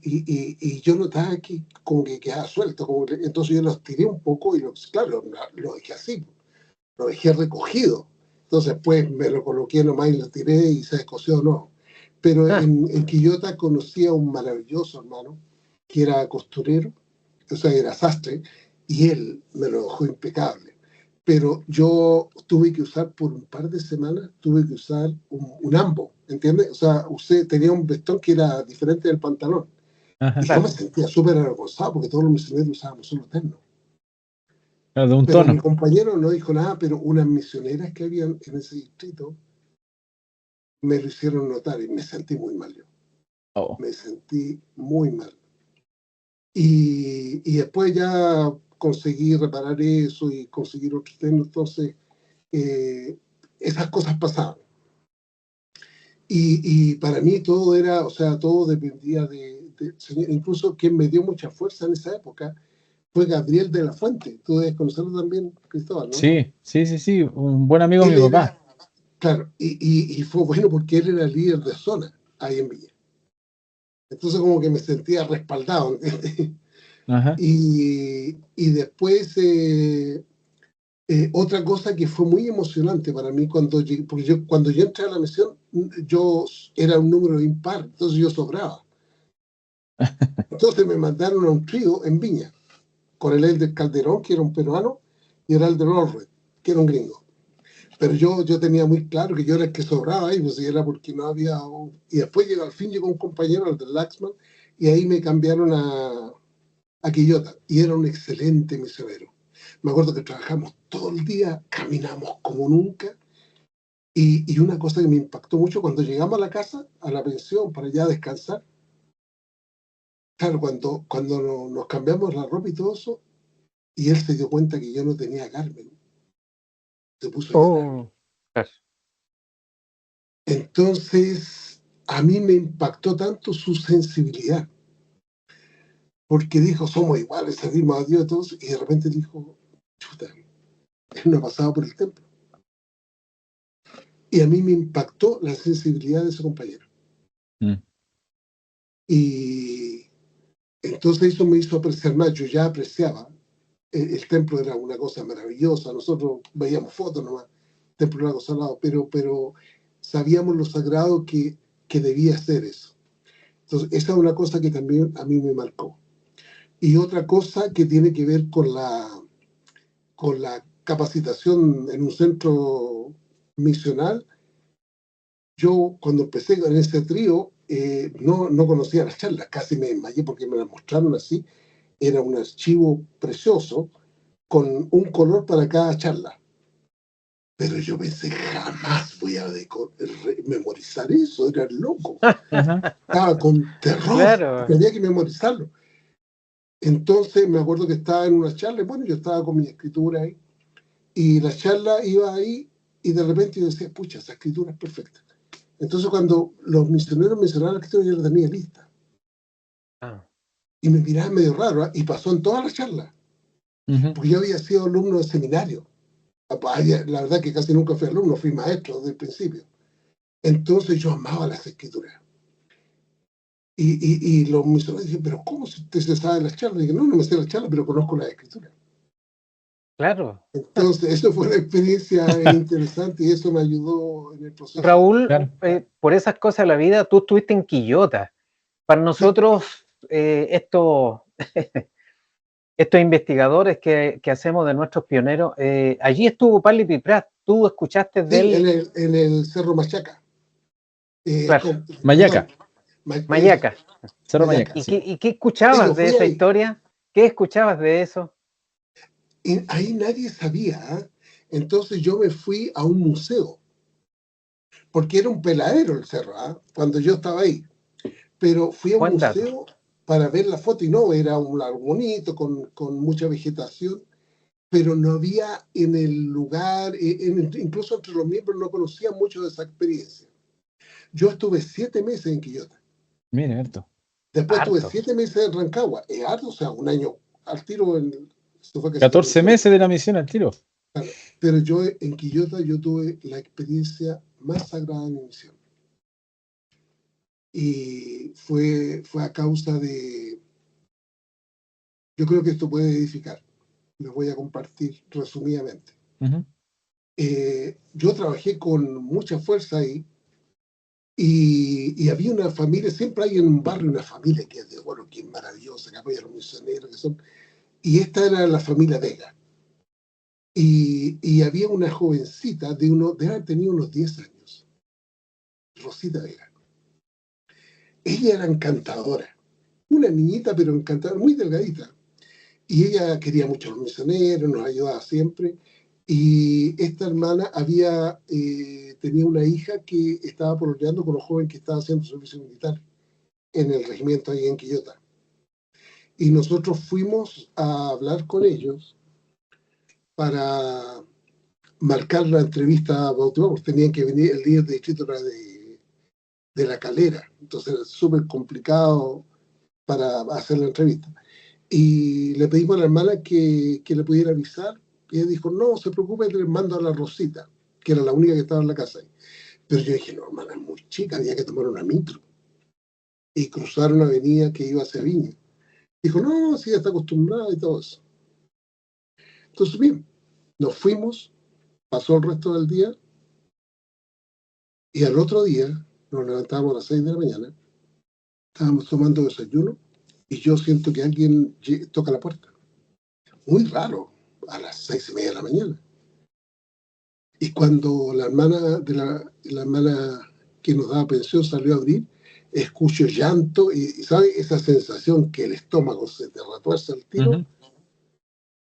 y yo notaba que como que quedaba suelto. Entonces yo los tiré un poco y claro, lo dejé así, lo dejé recogido. Entonces pues me lo coloqué nomás y lo tiré y se descosió, no. Pero en Quillota conocí a un maravilloso hermano que era costurero, o sea, era sastre, y él me lo dejó impecable. Pero yo tuve que usar por un par de semanas, tuve que usar un ambo, ¿entiendes? O sea, tenía un vestón que era diferente del pantalón. Ajá. Y yo me sentía súper avergonzado porque todos los misioneros usábamos solo terno. Claro, de un Pero mi tono. compañero no dijo nada, pero unas misioneras que habían en ese distrito me lo hicieron notar y me sentí muy mal yo. Oh. Me sentí muy mal. Y después ya conseguí reparar eso y conseguir otro terno. Entonces, esas cosas pasaban. Y para mí todo era, o sea, todo dependía Señor. Incluso quien me dio mucha fuerza en esa época fue Gabriel de la Fuente. Tú debes conocerlo también, Cristóbal, ¿no? Sí, un buen amigo de Él mi era, papá. claro, y fue bueno porque él era líder de zona ahí en Villa. Entonces como que me sentía respaldado, ¿entiendes? Ajá. Y después otra cosa que fue muy emocionante para mí porque cuando yo entré a la misión, yo era un número impar, entonces yo sobraba. Entonces me mandaron a un trío en Viña, con el Elder Calderón, que era un peruano, y el Elder Orred, que era un gringo. Pero yo tenía muy claro que yo era el que sobraba ahí, pues y era porque no había... Y después al fin llegó un compañero, el de Laxman, y ahí me cambiaron a Quillota, y era un excelente misionero. Me acuerdo que trabajamos todo el día, caminamos como nunca, y una cosa que me impactó mucho, cuando llegamos a la casa, a la pensión, para ya descansar, claro, cuando nos cambiamos la ropa y todo eso, y él se dio cuenta que yo no tenía Carmen, se puso a llorar. Oh, claro. Entonces, a mí me impactó tanto su sensibilidad, porque dijo, somos iguales, servimos a Dios todos, y de repente dijo, chuta, él no ha pasado por el templo. Y a mí me impactó la sensibilidad de ese compañero. Mm. Y entonces eso me hizo apreciar más, yo ya apreciaba, el templo era una cosa maravillosa, nosotros veíamos fotos nomás, el templo era algo salado, pero sabíamos lo sagrado que debía ser eso. Entonces, esa es una cosa que también a mí me marcó. Y otra cosa que tiene que ver con la capacitación en un centro misional, yo cuando empecé en ese trío, no conocía las charlas, casi me desmayé porque me las mostraron así, era un archivo precioso con un color para cada charla. Pero yo pensé, jamás voy a memorizar eso, era loco. Ajá. Estaba con terror, Claro. tenía que memorizarlo. Entonces me acuerdo que estaba en una charla, bueno, yo estaba con mi escritura ahí, y la charla iba ahí, y de repente yo decía, pucha, esa escritura es perfecta. Entonces cuando los misioneros mencionaban la escritura, yo la tenía lista. Ah, Y me miraban medio raro, ¿eh? Y pasó en toda la charla, Ujú. porque yo había sido alumno de seminario. La verdad que casi nunca fui alumno, fui maestro desde el principio. Entonces yo amaba las escrituras. Y los misioneros dicen, pero ¿cómo si usted se sabe las charlas? Y dije, no me sé las charlas, pero conozco las escrituras. claro. Entonces, eso fue una experiencia interesante y eso me ayudó en el proceso de... Raúl, Claro. por esas cosas de la vida, tú estuviste en Quillota. Para Sí, nosotros, estos investigadores que hacemos de nuestros pioneros, allí estuvo Parley Piprat. ¿Tú escuchaste de sí, él? en el Cerro Machaca. Claro, Perdón, Mayaca, eso, Mayaca. Cerro Mayaca. Mayaca, ¿Y sí. qué Sí, escuchabas yo de fui esa ahí. historia? ¿Qué escuchabas de eso? Y ahí nadie sabía, ¿eh? Entonces yo me fui a un museo porque era un peladero el cerro, cuando yo estaba ahí. Pero fui a un Buen dato. museo para ver la foto y no, era un lago bonito, con mucha vegetación, pero no había en el lugar, incluso entre los miembros no conocía mucho de esa experiencia. Yo estuve 7 meses en Quillota. Mire, harto. Después estuve Harto. 7 meses en Rancagua. Es harto, o sea, un año al tiro. Esto fue casi 14 meses de la misión al tiro. Claro, pero yo en Quillota yo tuve la experiencia más sagrada de mi misión. Y fue a causa de... Yo creo que esto puede edificar. Les voy a compartir resumidamente. Yo trabajé con mucha fuerza ahí y había una familia, siempre hay en un barrio una familia que es de oro, que es maravillosa, que apoya a los misioneros, que son, y esta era la familia Vega. Y había una jovencita de haber tenido unos 10 años, Rosita Vega. Ella era encantadora, una niñita pero encantadora, muy delgadita. Y ella quería mucho a los misioneros, nos ayudaba siempre. Y esta hermana tenía una hija que estaba pololeando con un joven que estaba haciendo servicio militar en el regimiento ahí en Quillota. Y nosotros fuimos a hablar con ellos para marcar la entrevista bautismal, porque tenían que venir, el líder de distrito era de La Calera, entonces era súper complicado para hacer la entrevista. Y le pedimos a la hermana que le pudiera avisar, y ella dijo, no se preocupe, le mando a la Rosita, que era la única que estaba en la casa ahí. Pero yo dije, no, hermana, es muy chica, había que tomar una micro y cruzar una avenida que iba hacia Viña. Dijo, no, sí, está acostumbrada y todo eso. Entonces, bien, nos fuimos, pasó el resto del día, y al otro día nos levantamos a las 6 de la mañana, estábamos tomando desayuno, y yo siento que alguien toca la puerta. Muy raro, a las 6:30 de la mañana. Y cuando la hermana que nos daba pensión salió a abrir, escucho llanto y ¿sabes? Esa sensación que el estómago se te retuerce al tiro,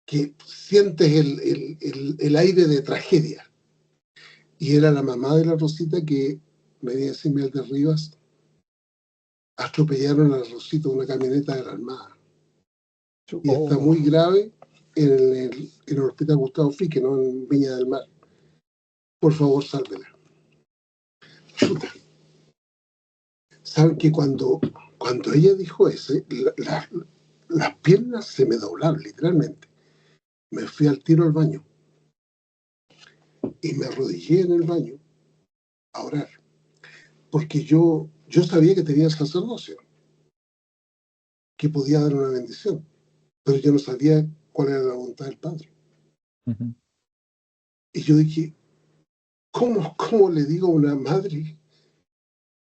que sientes el aire de tragedia. Y era la mamá de la Rosita que venía a decirme al de Rivas, atropellaron a la Rosita una camioneta de la Armada. Y está muy grave en el hospital Gustavo Frique, ¿no? En Viña del Mar. Por favor, sálvela. Chuta. Saben que cuando ella dijo eso, las piernas se me doblaron, literalmente. Me fui al tiro al baño y me arrodillé en el baño a orar. Porque yo sabía que tenía el sacerdocio, que podía dar una bendición, pero yo no sabía cuál era la voluntad del Padre. Y yo dije, ¿cómo le digo a una madre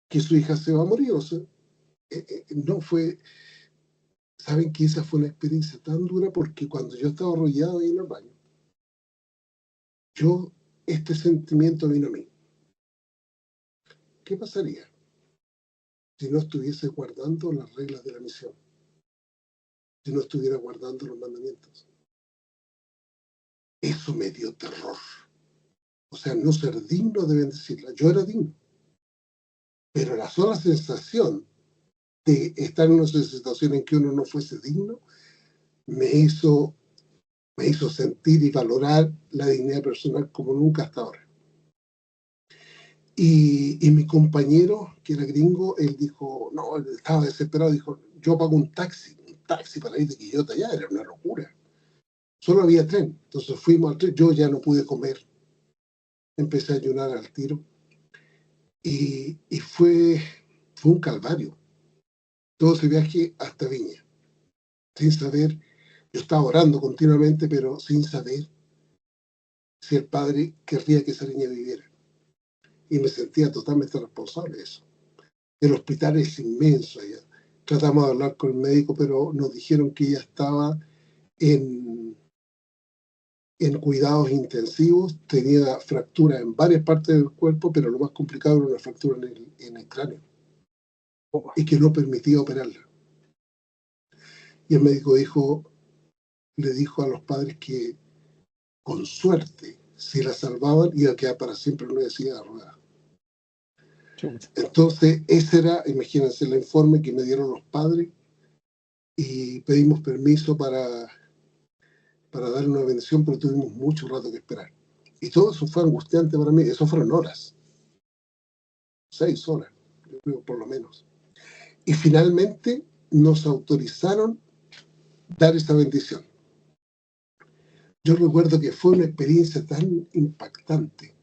que su hija se va a morir? O sea, no fue... Saben que esa fue una experiencia tan dura porque cuando yo estaba arrollado ahí en el baño, este sentimiento vino a mí. ¿Qué pasaría si no estuviese guardando las reglas de la misión? Si no estuviera guardando los mandamientos. Eso me dio terror. O sea, no ser digno de bendecirla. Yo era digno. Pero la sola sensación de estar en una situación en que uno no fuese digno me hizo sentir y valorar la dignidad personal como nunca hasta ahora. Y mi compañero, que era gringo, él dijo, no, él estaba desesperado, dijo, yo pago un taxi para ir de Quillota allá, era una locura. Solo había tren, entonces fuimos al tren, yo ya no pude comer, empecé a ayunar al tiro, y fue un calvario, todo ese viaje hasta Viña, sin saber, yo estaba orando continuamente, pero sin saber si el Padre querría que esa niña viviera. Y me sentía totalmente responsable de eso. El hospital es inmenso allá. Tratamos de hablar con el médico, pero nos dijeron que ella estaba en cuidados intensivos, tenía fracturas en varias partes del cuerpo, pero lo más complicado era una fractura en el cráneo, y que no permitía operarla. Y el médico le dijo a los padres que, con suerte, si la salvaban, iba a quedar para siempre en una silla de ruedas. Chuta. Entonces, ese era, imagínense, el informe que me dieron los padres y pedimos permiso para dar una bendición, pero tuvimos mucho rato que esperar. Y todo eso fue angustiante para mí. Eso fueron horas, 6 horas, yo creo, por lo menos. Y finalmente nos autorizaron dar esa bendición. Yo recuerdo que fue una experiencia tan impactante,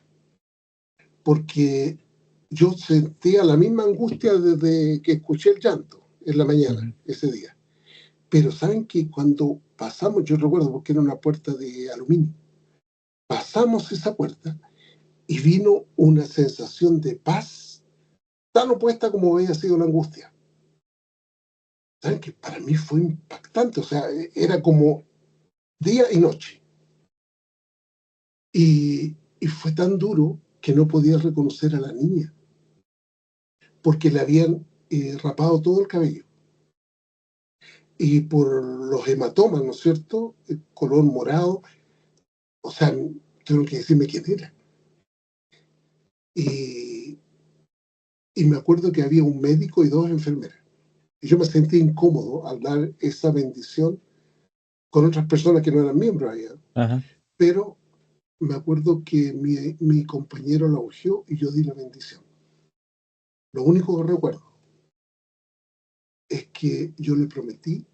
porque yo sentía la misma angustia desde que escuché el llanto en la mañana, ese día. Pero saben que cuando pasamos, yo recuerdo porque era una puerta de aluminio, pasamos esa puerta y vino una sensación de paz tan opuesta como había sido la angustia. Saben que para mí fue impactante, o sea, era como día y noche. Y fue tan duro que no podía reconocer a la niña, porque le habían rapado todo el cabello. Y por los hematomas, ¿no es cierto? El color morado, o sea, tuvieron que decirme quién era. Y me acuerdo que había un médico y 2 enfermeras. Y yo me sentí incómodo al dar esa bendición con otras personas que no eran miembros allá. Ajá. Pero me acuerdo que mi compañero la ungió y yo di la bendición. Lo único que recuerdo es que yo le prometí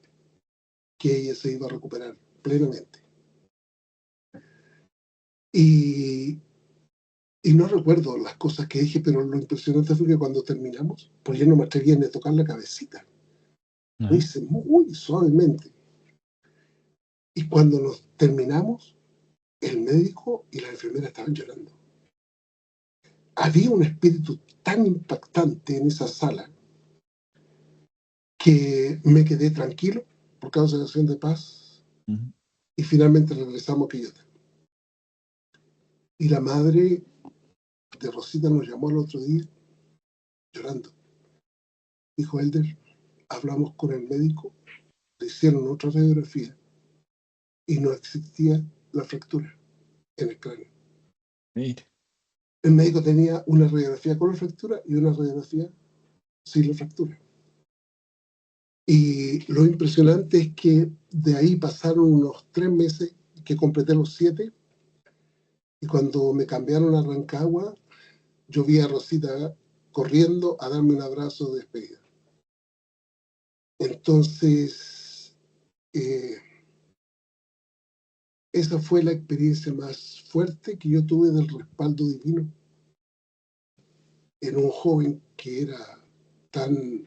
que ella se iba a recuperar plenamente. Y no recuerdo las cosas que dije, pero lo impresionante fue que cuando terminamos, pues yo no me atrevía ni a tocar la cabecita. Lo hice muy suavemente. Y cuando nos terminamos, el médico y la enfermera estaban llorando. Había un espíritu tan impactante en esa sala que me quedé tranquilo por causa de la acción de paz y finalmente regresamos a Quillota. Y la madre de Rosita nos llamó el otro día llorando. Dijo: Elder, hablamos con el médico, le hicieron otra radiografía y no existía la fractura en el cráneo. Mira. El médico tenía una radiografía con la fractura y una radiografía sin la fractura. Y lo impresionante es que de ahí pasaron unos 3 meses, que completé los 7, y cuando me cambiaron a Rancagua, yo vi a Rosita corriendo a darme un abrazo de despedida. Entonces, esa fue la experiencia más fuerte que yo tuve del respaldo divino en un joven que era tan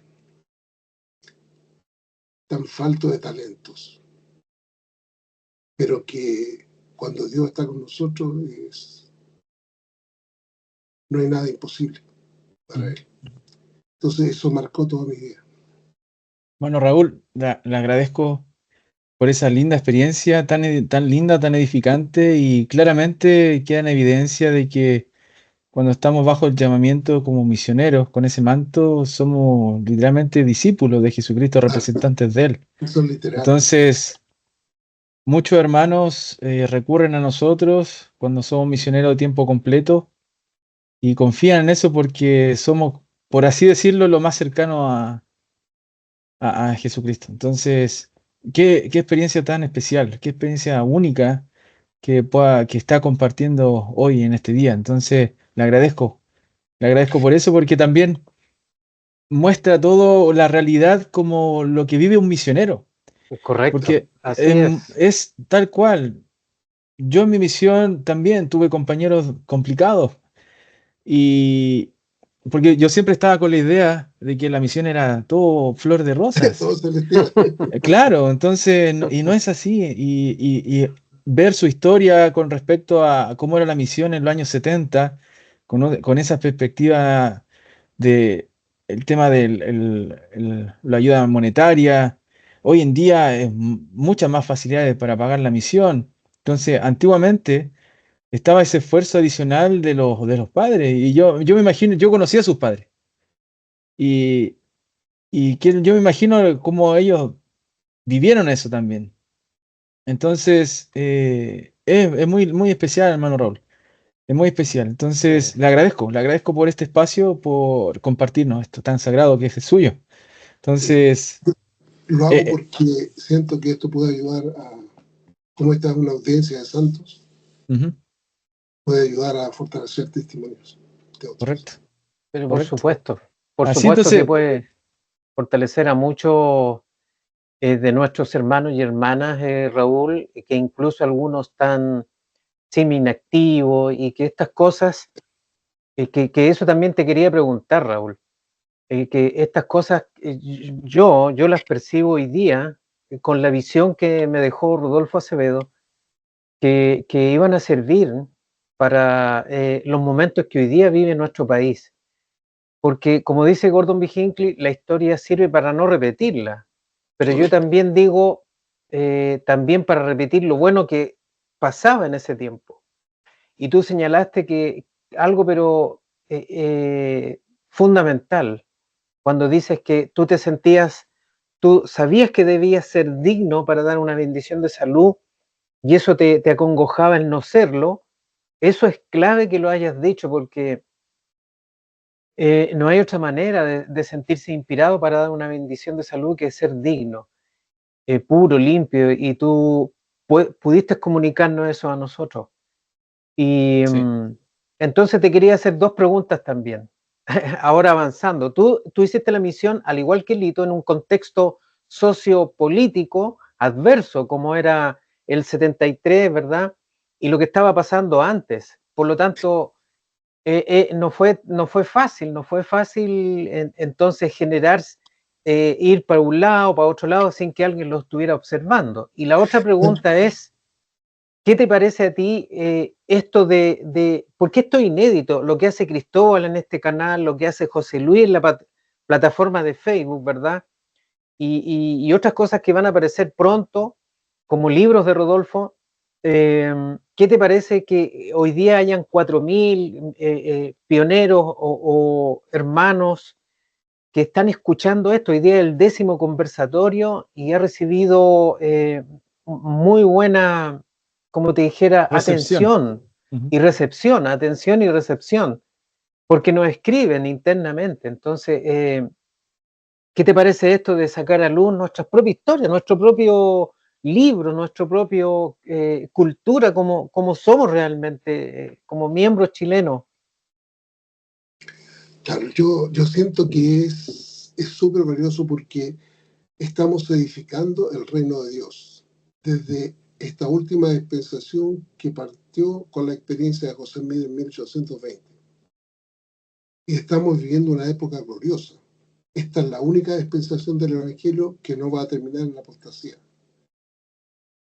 falto de talentos, pero que cuando Dios está con nosotros no hay nada imposible para Él. Entonces eso marcó toda mi vida. Bueno, Raúl, le agradezco por esa linda experiencia, tan linda, tan edificante, y claramente queda en evidencia de que cuando estamos bajo el llamamiento como misioneros, con ese manto, somos literalmente discípulos de Jesucristo, representantes de Él. Eso es literal. Entonces, muchos hermanos recurren a nosotros cuando somos misioneros de tiempo completo y confían en eso porque somos, por así decirlo, lo más cercano a Jesucristo. Entonces, qué experiencia tan especial, qué experiencia única que está compartiendo hoy en este día. Entonces, le agradezco por eso, porque también muestra todo la realidad como lo que vive un misionero. Correcto, Porque así es. es tal cual. Yo en mi misión también tuve compañeros complicados, y porque yo siempre estaba con la idea de que la misión era todo flor de rosas. Todo celestial. Claro, entonces, y no es así. Y ver su historia con respecto a cómo era la misión en los años 70, con esa perspectiva de el tema de la ayuda monetaria. Hoy en día es muchas más facilidades para pagar la misión. Entonces, antiguamente estaba ese esfuerzo adicional de los padres. Y yo me imagino, yo conocí a sus padres. Y, yo me imagino cómo ellos vivieron eso también. Entonces, es muy, muy especial, hermano Raúl. Es muy especial. Entonces, le agradezco por este espacio, por compartirnos esto tan sagrado que es el suyo. Entonces, Lo eh, hago porque siento que esto puede ayudar a, como esta es una audiencia de santos, ujú, puede ayudar a fortalecer testimonios de otros. correcto, Pero correcto. por Así supuesto que entonces, puede fortalecer a muchos de nuestros hermanos y hermanas, Raúl, que incluso algunos están semi-inactivos y que estas cosas, que eso también te quería preguntar, Raúl, que estas cosas yo las percibo hoy día con la visión que me dejó Rodolfo Acevedo, que iban a servir para los momentos que hoy día vive nuestro país. Porque, como dice Gordon B. Hinckley, la historia sirve para no repetirla. Pero yo Correcto. también digo, también para repetir lo bueno que pasaba en ese tiempo. Y tú señalaste que algo, pero fundamental, cuando dices que tú sabías que debías ser digno para dar una bendición de salud y eso te acongojaba el no serlo. Eso es clave que lo hayas dicho porque no hay otra manera de sentirse inspirado para dar una bendición de salud que ser digno, puro, limpio, y tú pudiste comunicarnos eso a nosotros. Y sí. entonces te quería hacer dos preguntas también. Ahora avanzando, tú hiciste la misión, al igual que Lito, en un contexto sociopolítico adverso, como era el 73, ¿verdad? Y lo que estaba pasando antes. Por lo tanto, no fue fácil entonces generar, ir para un lado, para otro lado, sin que alguien lo estuviera observando. Y la otra pregunta es, ¿qué te parece a ti esto porque esto es inédito, lo que hace Cristóbal en este canal, lo que hace José Luis en la plataforma de Facebook, ¿verdad? Y otras cosas que van a aparecer pronto, como libros de Rodolfo. ¿Qué te parece que hoy día hayan 4.000 pioneros o hermanos que están escuchando esto? Hoy día es el 10º conversatorio y ha recibido muy buena, como te dijera, Recepción. Ujú. atención y recepción, porque nos escriben internamente. Entonces, ¿qué te parece esto de sacar a luz nuestras propias historias, nuestro propio libro, nuestro propio cultura, como somos realmente, como miembros chilenos? Claro, yo siento que es súper valioso porque estamos edificando el reino de Dios. Desde esta última dispensación que partió con la experiencia de José Miguel en 1820. Y estamos viviendo una época gloriosa. Esta es la única dispensación del Evangelio que no va a terminar en la apostasía.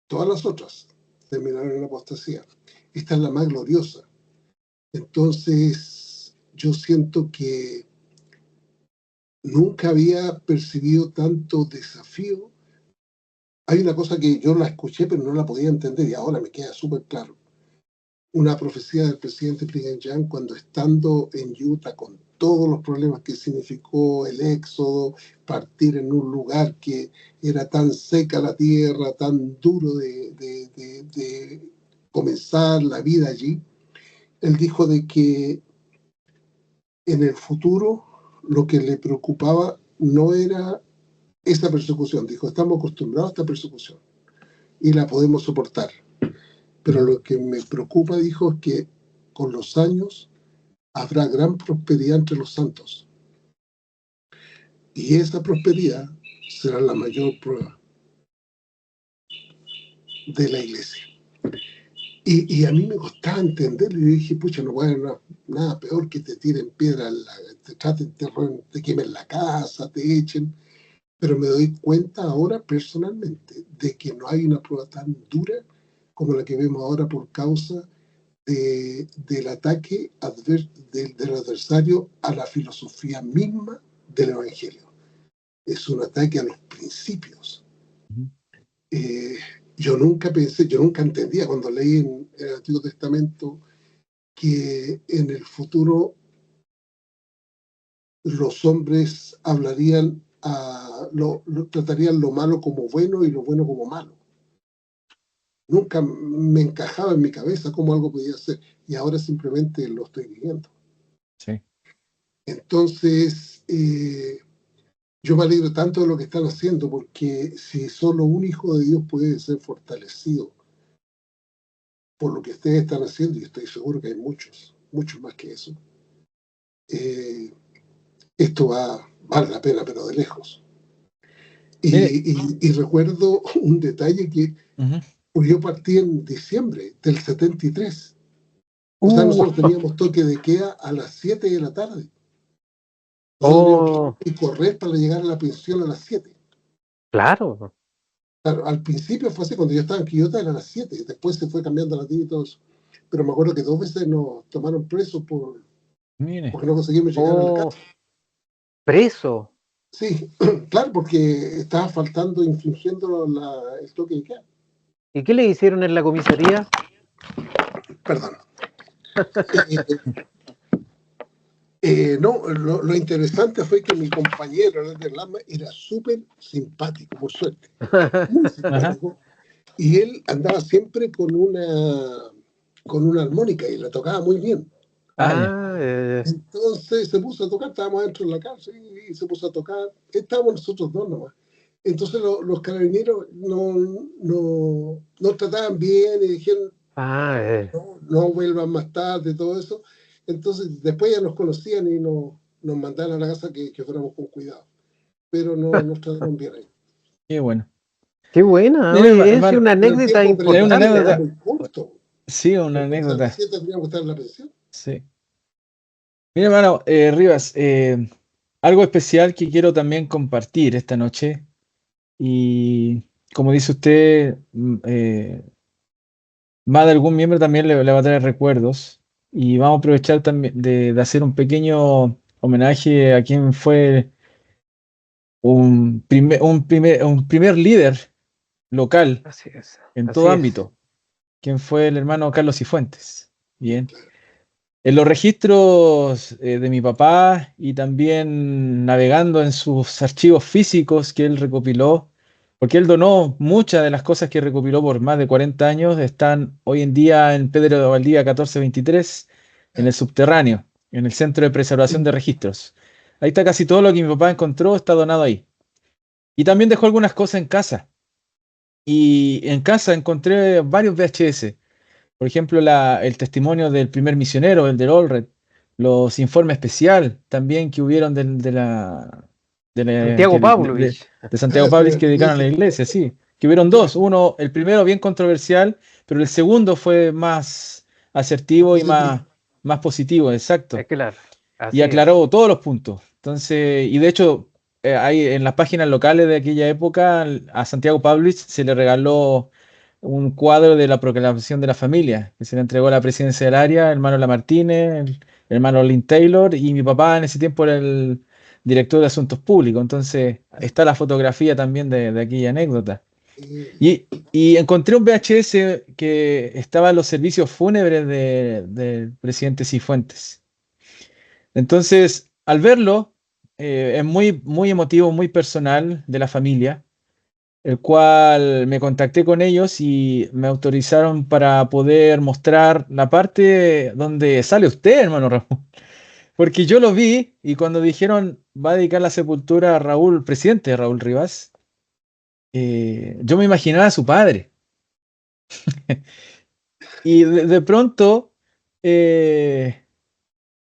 Todas las otras terminaron en la apostasía. Esta es la más gloriosa. Entonces, yo siento que nunca había percibido tanto desafío. Hay una cosa que yo la escuché, pero no la podía entender y ahora me queda súper claro. Una profecía del presidente Brigham Young cuando estando en Utah con todos los problemas que significó el éxodo, partir en un lugar que era tan seca la tierra, tan duro de comenzar la vida allí, él dijo de que en el futuro lo que le preocupaba no era esa persecución. Dijo, estamos acostumbrados a esta persecución y la podemos soportar. Pero lo que me preocupa, dijo, es que con los años habrá gran prosperidad entre los santos. Y esa prosperidad será la mayor prueba de la iglesia. Y a mí me costaba entenderlo. Y yo dije, pucha, no puede haber nada peor que te tiren piedra, te traten, te quemen la casa, te echen. Pero me doy cuenta ahora personalmente de que no hay una prueba tan dura como la que vemos ahora por causa del ataque del adversario a la filosofía misma del Evangelio. Es un ataque a los principios. Ujú. Eh, yo nunca pensé, yo nunca entendía cuando leí en el Antiguo Testamento que en el futuro los hombres hablarían, tratarían lo malo como bueno y lo bueno como malo. nunca me encajaba en mi cabeza cómo algo podía ser, y ahora simplemente lo estoy viviendo. Sí. Entonces, yo me alegro tanto de lo que están haciendo, porque si solo un hijo de Dios puede ser fortalecido por lo que ustedes están haciendo, y estoy seguro que hay muchos más que eso, esto vale la pena, pero de lejos. Mire, Y recuerdo un detalle que pues yo partí en diciembre del 73. O sea, nosotros teníamos toque de queda a las 7 de la tarde. Nosotros teníamos que correr para llegar a la pensión a las 7. Claro. Claro, al principio fue así, cuando yo estaba en Quillota era a las 7, después se fue cambiando a las 10 y todo eso. Pero me acuerdo que 2 veces nos tomaron presos mire. porque no conseguimos llegar a la casa. Preso. Sí, claro, porque estaba faltando, infringiendo el toque de queda. ¿Y qué le hicieron en la comisaría? Perdón. No, lo interesante fue que mi compañero de Lama era súper simpático, por suerte. Muy simpático. Y él andaba siempre con una armónica y la tocaba muy bien. Entonces se puso a tocar, estábamos adentro de la cárcel y se puso a tocar. Estábamos nosotros dos nomás. Entonces los carabineros no trataban bien y dijeron, no vuelvan más tarde, todo eso. Entonces después ya nos conocían y nos mandaron a la casa que fuéramos con cuidado. Pero no nos trataron bien ahí. Qué bueno. Qué buena, Mire, es una anécdota importante. Es una anécdota. Muy corto. Sí, una anécdota. Teníamos que estar en la pensión. Sí. Mira, hermano, Rivas, algo especial que quiero también compartir esta noche. Y como dice usted, más de algún miembro también le va a traer recuerdos. Y vamos a aprovechar también de hacer un pequeño homenaje a quien fue un primer líder local Así es. en Así todo es. ámbito, quien fue el hermano Carlos Cifuentes. Bien. En los registros de mi papá y también navegando en sus archivos físicos que él recopiló, porque él donó muchas de las cosas que recopiló por más de 40 años, están hoy en día en Pedro de Valdivia 1423, en el subterráneo, en el Centro de Preservación de Registros. Ahí está casi todo lo que mi papá encontró, está donado ahí. Y también dejó algunas cosas en casa. Y en casa encontré varios VHS. Por ejemplo, el testimonio del primer misionero, el del Olred, los informes especial también que hubieron Santiago Pavlovich. de Santiago Pavlovich que dedicaron a la iglesia, sí. Que hubieron dos. Uno, el primero bien controversial, pero el segundo fue más asertivo y más positivo, exacto. Claro. Y aclaró todos los puntos. Entonces, y de hecho, hay en las páginas locales de aquella época, a Santiago Pavlovich se le regaló un cuadro de la proclamación de la familia, que se le entregó a la presidencia del área, el hermano Lamartine, el hermano Lynn Taylor, y mi papá en ese tiempo era el director de Asuntos Públicos. Entonces, está la fotografía también de aquella anécdota. Y encontré un VHS que estaba en los servicios fúnebres del presidente Cifuentes. Entonces, al verlo, es muy, muy emotivo, muy personal de la familia, el cual me contacté con ellos y me autorizaron para poder mostrar la parte donde sale usted, hermano Raúl. Porque yo lo vi y cuando dijeron va a dedicar la sepultura a Raúl, presidente Raúl Rivas, yo me imaginaba a su padre. Y de pronto vi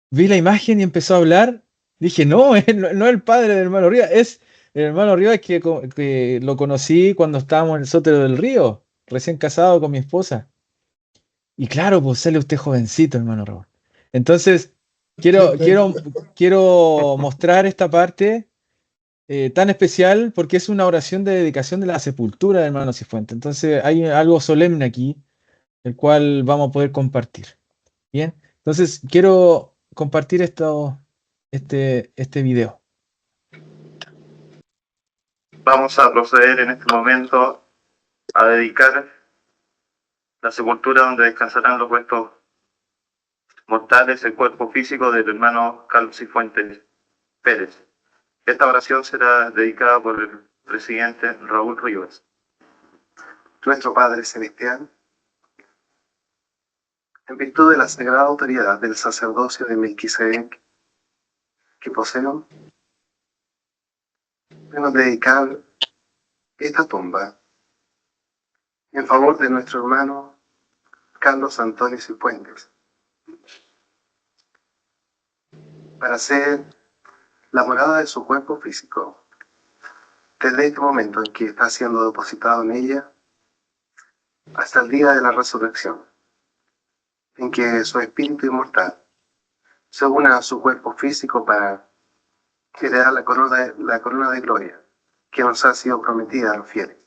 la imagen y empezó a hablar. Dije, no, no es el padre del hermano Rivas, es el hermano Rivas que lo conocí cuando estábamos en el Sotero del Río, recién casado con mi esposa. Y claro, pues sale usted jovencito, hermano Raúl. Entonces, quiero mostrar esta parte tan especial porque es una oración de dedicación de la sepultura del hermano Cifuentes. Entonces, hay algo solemne aquí, el cual vamos a poder compartir. Bien, entonces quiero compartir este video. Vamos a proceder en este momento a dedicar la sepultura donde descansarán los restos mortales, el cuerpo físico del hermano Carlos Cifuentes Pérez. Esta oración será dedicada por el presidente Raúl Rivas. nuestro Padre Celestial, en virtud de la sagrada autoridad del sacerdocio de Melquisedec que poseo, vengo a dedicar esta tumba en favor de nuestro hermano Carlos Antonio Cifuentes, para ser la morada de su cuerpo físico, desde este momento en que está siendo depositado en ella, hasta el día de la resurrección, en que su espíritu inmortal se una a su cuerpo físico para heredar la corona de gloria que nos ha sido prometida a los fieles.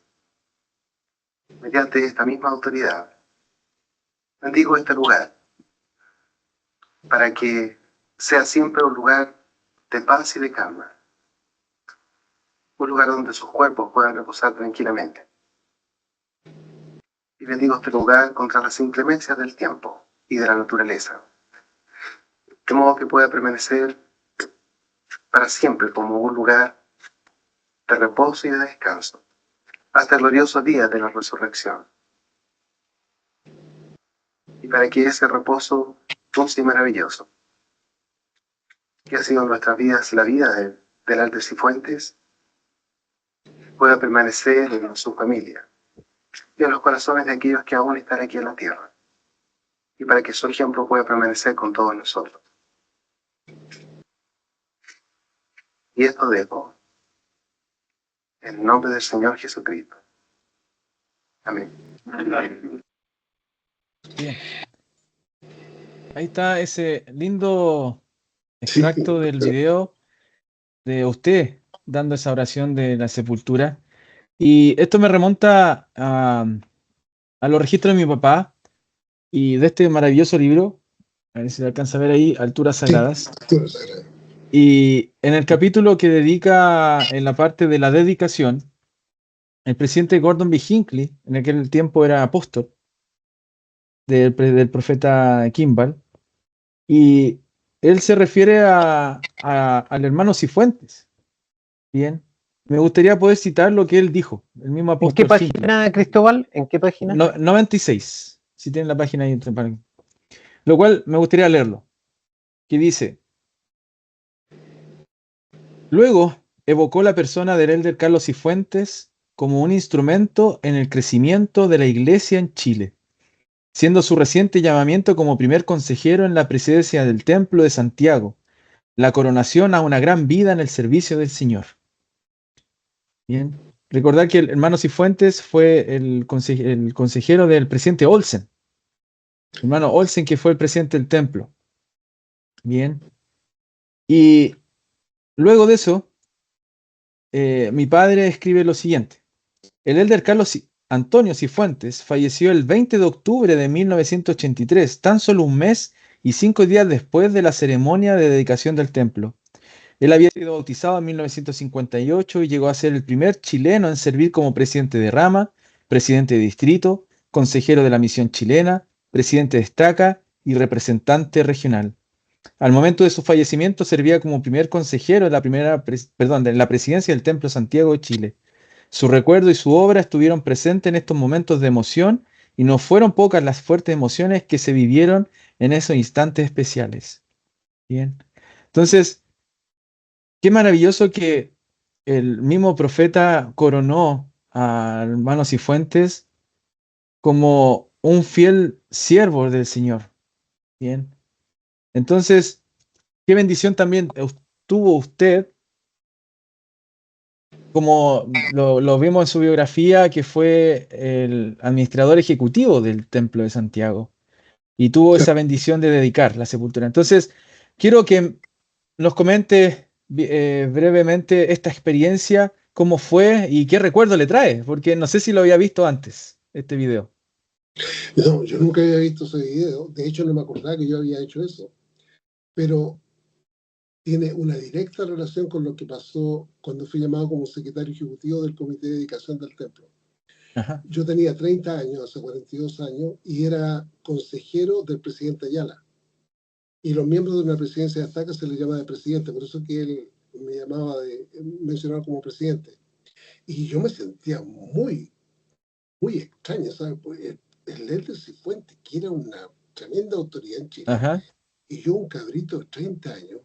Mediante esta misma autoridad, bendigo este lugar para que sea siempre un lugar de paz y de calma, un lugar donde sus cuerpos puedan reposar tranquilamente. Y bendigo este lugar contra las inclemencias del tiempo y de la naturaleza, de modo que pueda permanecer para siempre como un lugar de reposo y de descanso, hasta el glorioso día de la resurrección. Y para que ese reposo dulce y maravilloso, que ha sido en nuestras vidas la vida del Alto Cifuentes, pueda permanecer en su familia y en los corazones de aquellos que aún están aquí en la tierra, y para que su ejemplo pueda permanecer con todos nosotros. Y esto dejo en nombre del Señor Jesucristo. Amén. Bien. Ahí está ese lindo extracto del video de usted dando esa oración de la sepultura. Y esto me remonta a los registros de mi papá y de este maravilloso libro. A ver si se alcanza a ver ahí, Alturas Sagradas. Y en el capítulo que dedica en la parte de la dedicación, el presidente Gordon B. Hinckley, en aquel tiempo era apóstol del profeta Kimball, y él se refiere al hermano Cifuentes. Bien, me gustaría poder citar lo que él dijo, el mismo ¿En apóstol qué Hinckley. página, Cristóbal? ¿En qué página? 96, si tienen la página ahí, lo cual me gustaría leerlo, que dice: luego evocó la persona del elder Carlos Cifuentes como un instrumento en el crecimiento de la Iglesia en Chile, siendo su reciente llamamiento como primer consejero en la presidencia del Templo de Santiago, la coronación a una gran vida en el servicio del Señor. Bien, recordar que el hermano Cifuentes fue el consejero del presidente Olsen, hermano Olsen, que fue el presidente del templo. Bien, y luego de eso, mi padre escribe lo siguiente: el elder Carlos Antonio Cifuentes falleció el 20 de octubre de 1983, tan solo un mes y 5 días después de la ceremonia de dedicación del templo. Él había sido bautizado en 1958 y llegó a ser el primer chileno en servir como presidente de rama, presidente de distrito, consejero de la misión chilena, presidente de estaca y representante regional. Al momento de su fallecimiento servía como primer consejero de la presidencia del Templo Santiago de Chile. Su recuerdo y su obra estuvieron presentes en estos momentos de emoción y no fueron pocas las fuertes emociones que se vivieron en esos instantes especiales. Bien. Entonces, qué maravilloso que el mismo profeta coronó a hermano Cifuentes como un fiel siervo del Señor. Bien. Entonces, qué bendición también tuvo usted, como lo vimos en su biografía, que fue el administrador ejecutivo del Templo de Santiago y tuvo esa bendición de dedicar la sepultura. Entonces, quiero que nos comente brevemente esta experiencia, cómo fue y qué recuerdo le trae, porque no sé si lo había visto antes, este video. No, yo nunca había visto ese video. De hecho, no me acordaba que yo había hecho eso. Pero tiene una directa relación con lo que pasó cuando fui llamado como secretario ejecutivo del Comité de Dedicación del Templo. Ajá. Yo tenía 30 años, hace 42 años, y era consejero del presidente Ayala. Y los miembros de una presidencia de estaca se les llama de presidente, por eso que él me mencionaba como presidente. Y yo me sentía muy muy extraña, ¿sabes? Pues el Elder Cifuentes, que era una tremenda autoridad en Chile, Ajá. y yo, un cabrito de 30 años,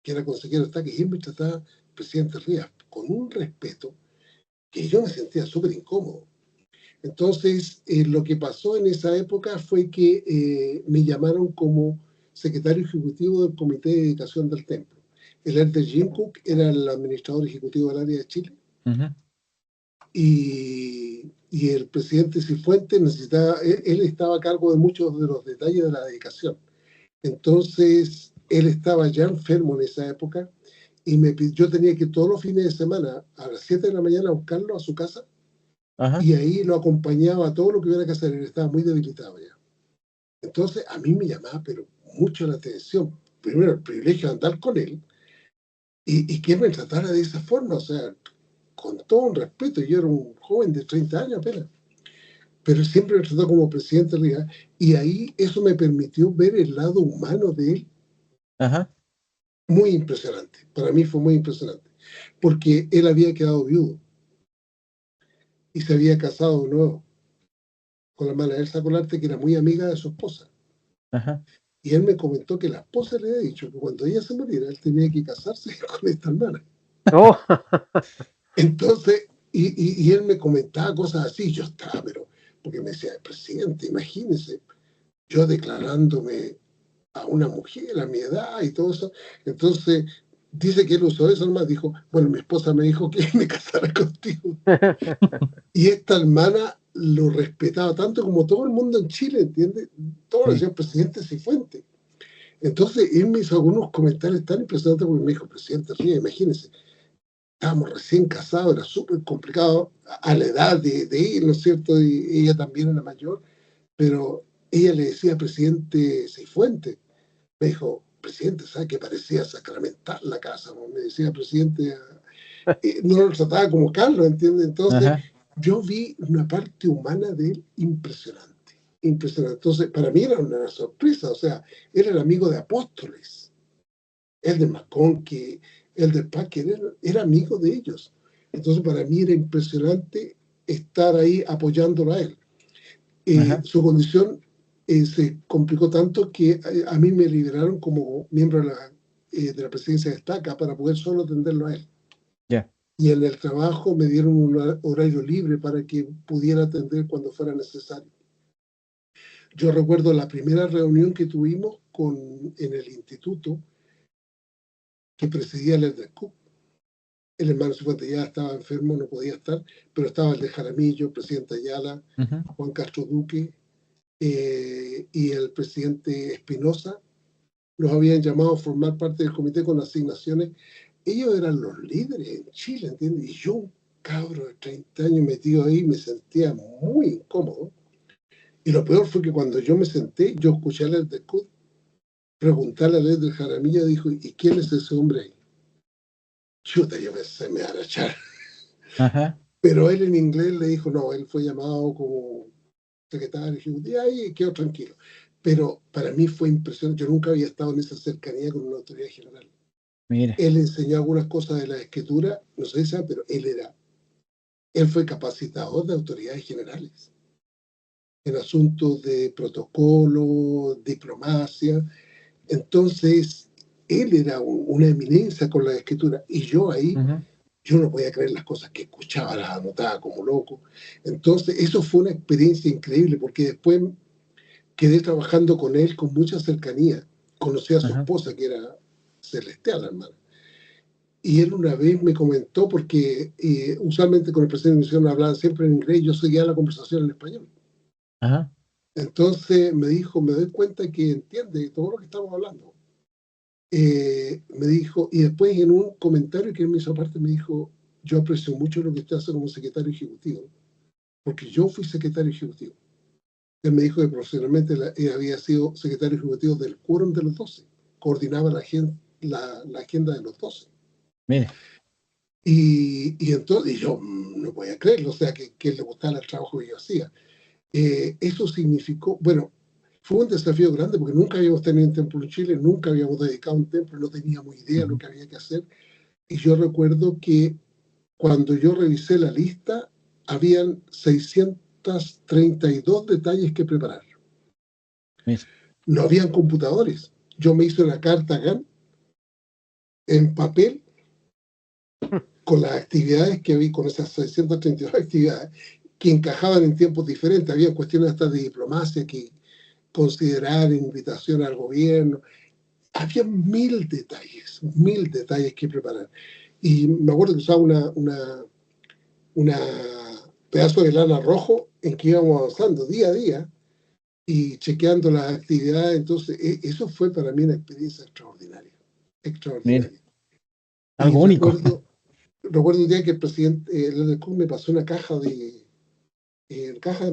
que era consejero de Estado, que siempre trataba presidente Rivas con un respeto que yo me sentía súper incómodo. Entonces, lo que pasó en esa época fue que me llamaron como secretario ejecutivo del Comité de Dedicación del Templo. El Elder Jim Cook era el administrador ejecutivo del área de Chile, Ujú. y el presidente Cifuentes necesitaba, él estaba a cargo de muchos de los detalles de la dedicación. Entonces, él estaba ya enfermo en esa época y yo tenía que todos los fines de semana a las 7 de la mañana buscarlo a su casa, Ajá. y ahí lo acompañaba a todo lo que hubiera que hacer. Él estaba muy debilitado ya. Entonces, a mí me llamaba, pero mucho la atención. Primero, el privilegio de andar con él y que él me tratara de esa forma, o sea, con todo un respeto. Yo era un joven de 30 años apenas, pero siempre me trató como presidente de Riga, y ahí eso me permitió ver el lado humano de él. Ajá. Muy impresionante. Para mí fue muy impresionante, porque él había quedado viudo y se había casado de nuevo con la hermana Elsa Colarte, que era muy amiga de su esposa. Ajá. Y él me comentó que la esposa le había dicho que cuando ella se muriera, él tenía que casarse con esta hermana. Oh, Entonces, y él me comentaba cosas así. Yo estaba, pero, porque me decía, presidente, imagínese, yo declarándome a una mujer a mi edad y todo eso. Entonces, dice que él usó eso nomás. Dijo, bueno, mi esposa me dijo que me casara contigo. Y esta hermana lo respetaba tanto como todo el mundo en Chile, ¿entiendes? Todo lo Sí. decía el presidente Cifuentes. Entonces, él me hizo algunos comentarios tan impresionantes porque me dijo, presidente Ríos, imagínese, estábamos recién casados, era súper complicado a la edad de él, ¿no es cierto? Y ella también era mayor, pero ella le decía presidente Cifuentes. Me dijo, presidente, ¿sabe que parecía sacramental la casa? ¿No? Me decía, presidente, no lo trataba como Carlos, ¿entiendes? Entonces, Ajá. yo vi una parte humana de él impresionante, impresionante. Entonces, para mí era una sorpresa, o sea, era el amigo de Apóstoles, el de McConkie, el de Packer, era amigo de ellos. Entonces, para mí era impresionante estar ahí apoyándolo a él. Ajá. Su condición se complicó tanto que a mí me liberaron como miembro de la presidencia de Estaca para poder solo atenderlo a él. Ya. Y en el trabajo me dieron un horario libre para que pudiera atender cuando fuera necesario. Yo recuerdo la primera reunión que tuvimos en el instituto que presidía el Elder Cook. El hermano Cifuentes ya estaba enfermo, no podía estar, pero estaba el de Jaramillo, el presidente Ayala, Ujú. Juan Castro Duque, y el presidente Espinosa. Los habían llamado a formar parte del comité con asignaciones. Ellos eran los líderes en Chile, ¿entiendes? Y yo, un cabro de 30 años metido ahí, me sentía muy incómodo. Y lo peor fue que cuando yo me senté, yo escuché a Elder Cook preguntarle a Elder Jaramillo, dijo, ¿y quién es ese hombre ahí? Chuta, yo pensé, me van a echar. Ajá. Pero él en inglés le dijo, no, él fue llamado como secretario ejecutivo, y ahí quedó tranquilo. Pero para mí fue impresionante, yo nunca había estado en esa cercanía con una autoridad general. Mira. Él enseñó algunas cosas de la escritura, no sé si sabe, pero él fue capacitador de autoridades generales en asuntos de protocolo, diplomacia. Entonces, él era una eminencia con la escritura, y yo ahí, Ujú. yo no podía creer las cosas que escuchaba, las anotaba como loco. Entonces, eso fue una experiencia increíble, porque después quedé trabajando con él con mucha cercanía. Conocí a su Ajá. esposa, que era celestial, hermano. Y él una vez me comentó, porque usualmente con el presidente de misión hablaban siempre en inglés, yo seguía la conversación en español. Ajá. Entonces me dijo, me doy cuenta que entiende todo lo que estamos hablando. Me dijo, y después en un comentario que él me hizo aparte, me dijo, yo aprecio mucho lo que usted hace como secretario ejecutivo, porque yo fui secretario ejecutivo. Él me dijo que profesionalmente había sido secretario ejecutivo del Quórum de los 12, coordinaba la agenda de los 12. Mira. Y entonces yo no podía creerlo, o sea, que le gustara el trabajo que yo hacía. Eso significó, bueno, fue un desafío grande porque nunca habíamos tenido un templo en Chile, nunca habíamos dedicado un templo, no teníamos idea de lo Ujú. que había que hacer. Y yo recuerdo que cuando yo revisé la lista, habían 600, 232 detalles que preparar. Mira. No habían computadores. Yo me hice una carta acá en papel con las actividades que vi, con esas 632 actividades que encajaban en tiempos diferentes. Había cuestiones hasta de diplomacia que considerar, invitación al gobierno. Había 1000 detalles que preparar. Y me acuerdo que usaba una pedazo de lana rojo en que íbamos avanzando día a día y chequeando las actividades. Entonces, eso fue para mí una experiencia extraordinaria. Mira, Y algo único. recuerdo un día que el presidente el Cook me pasó una caja de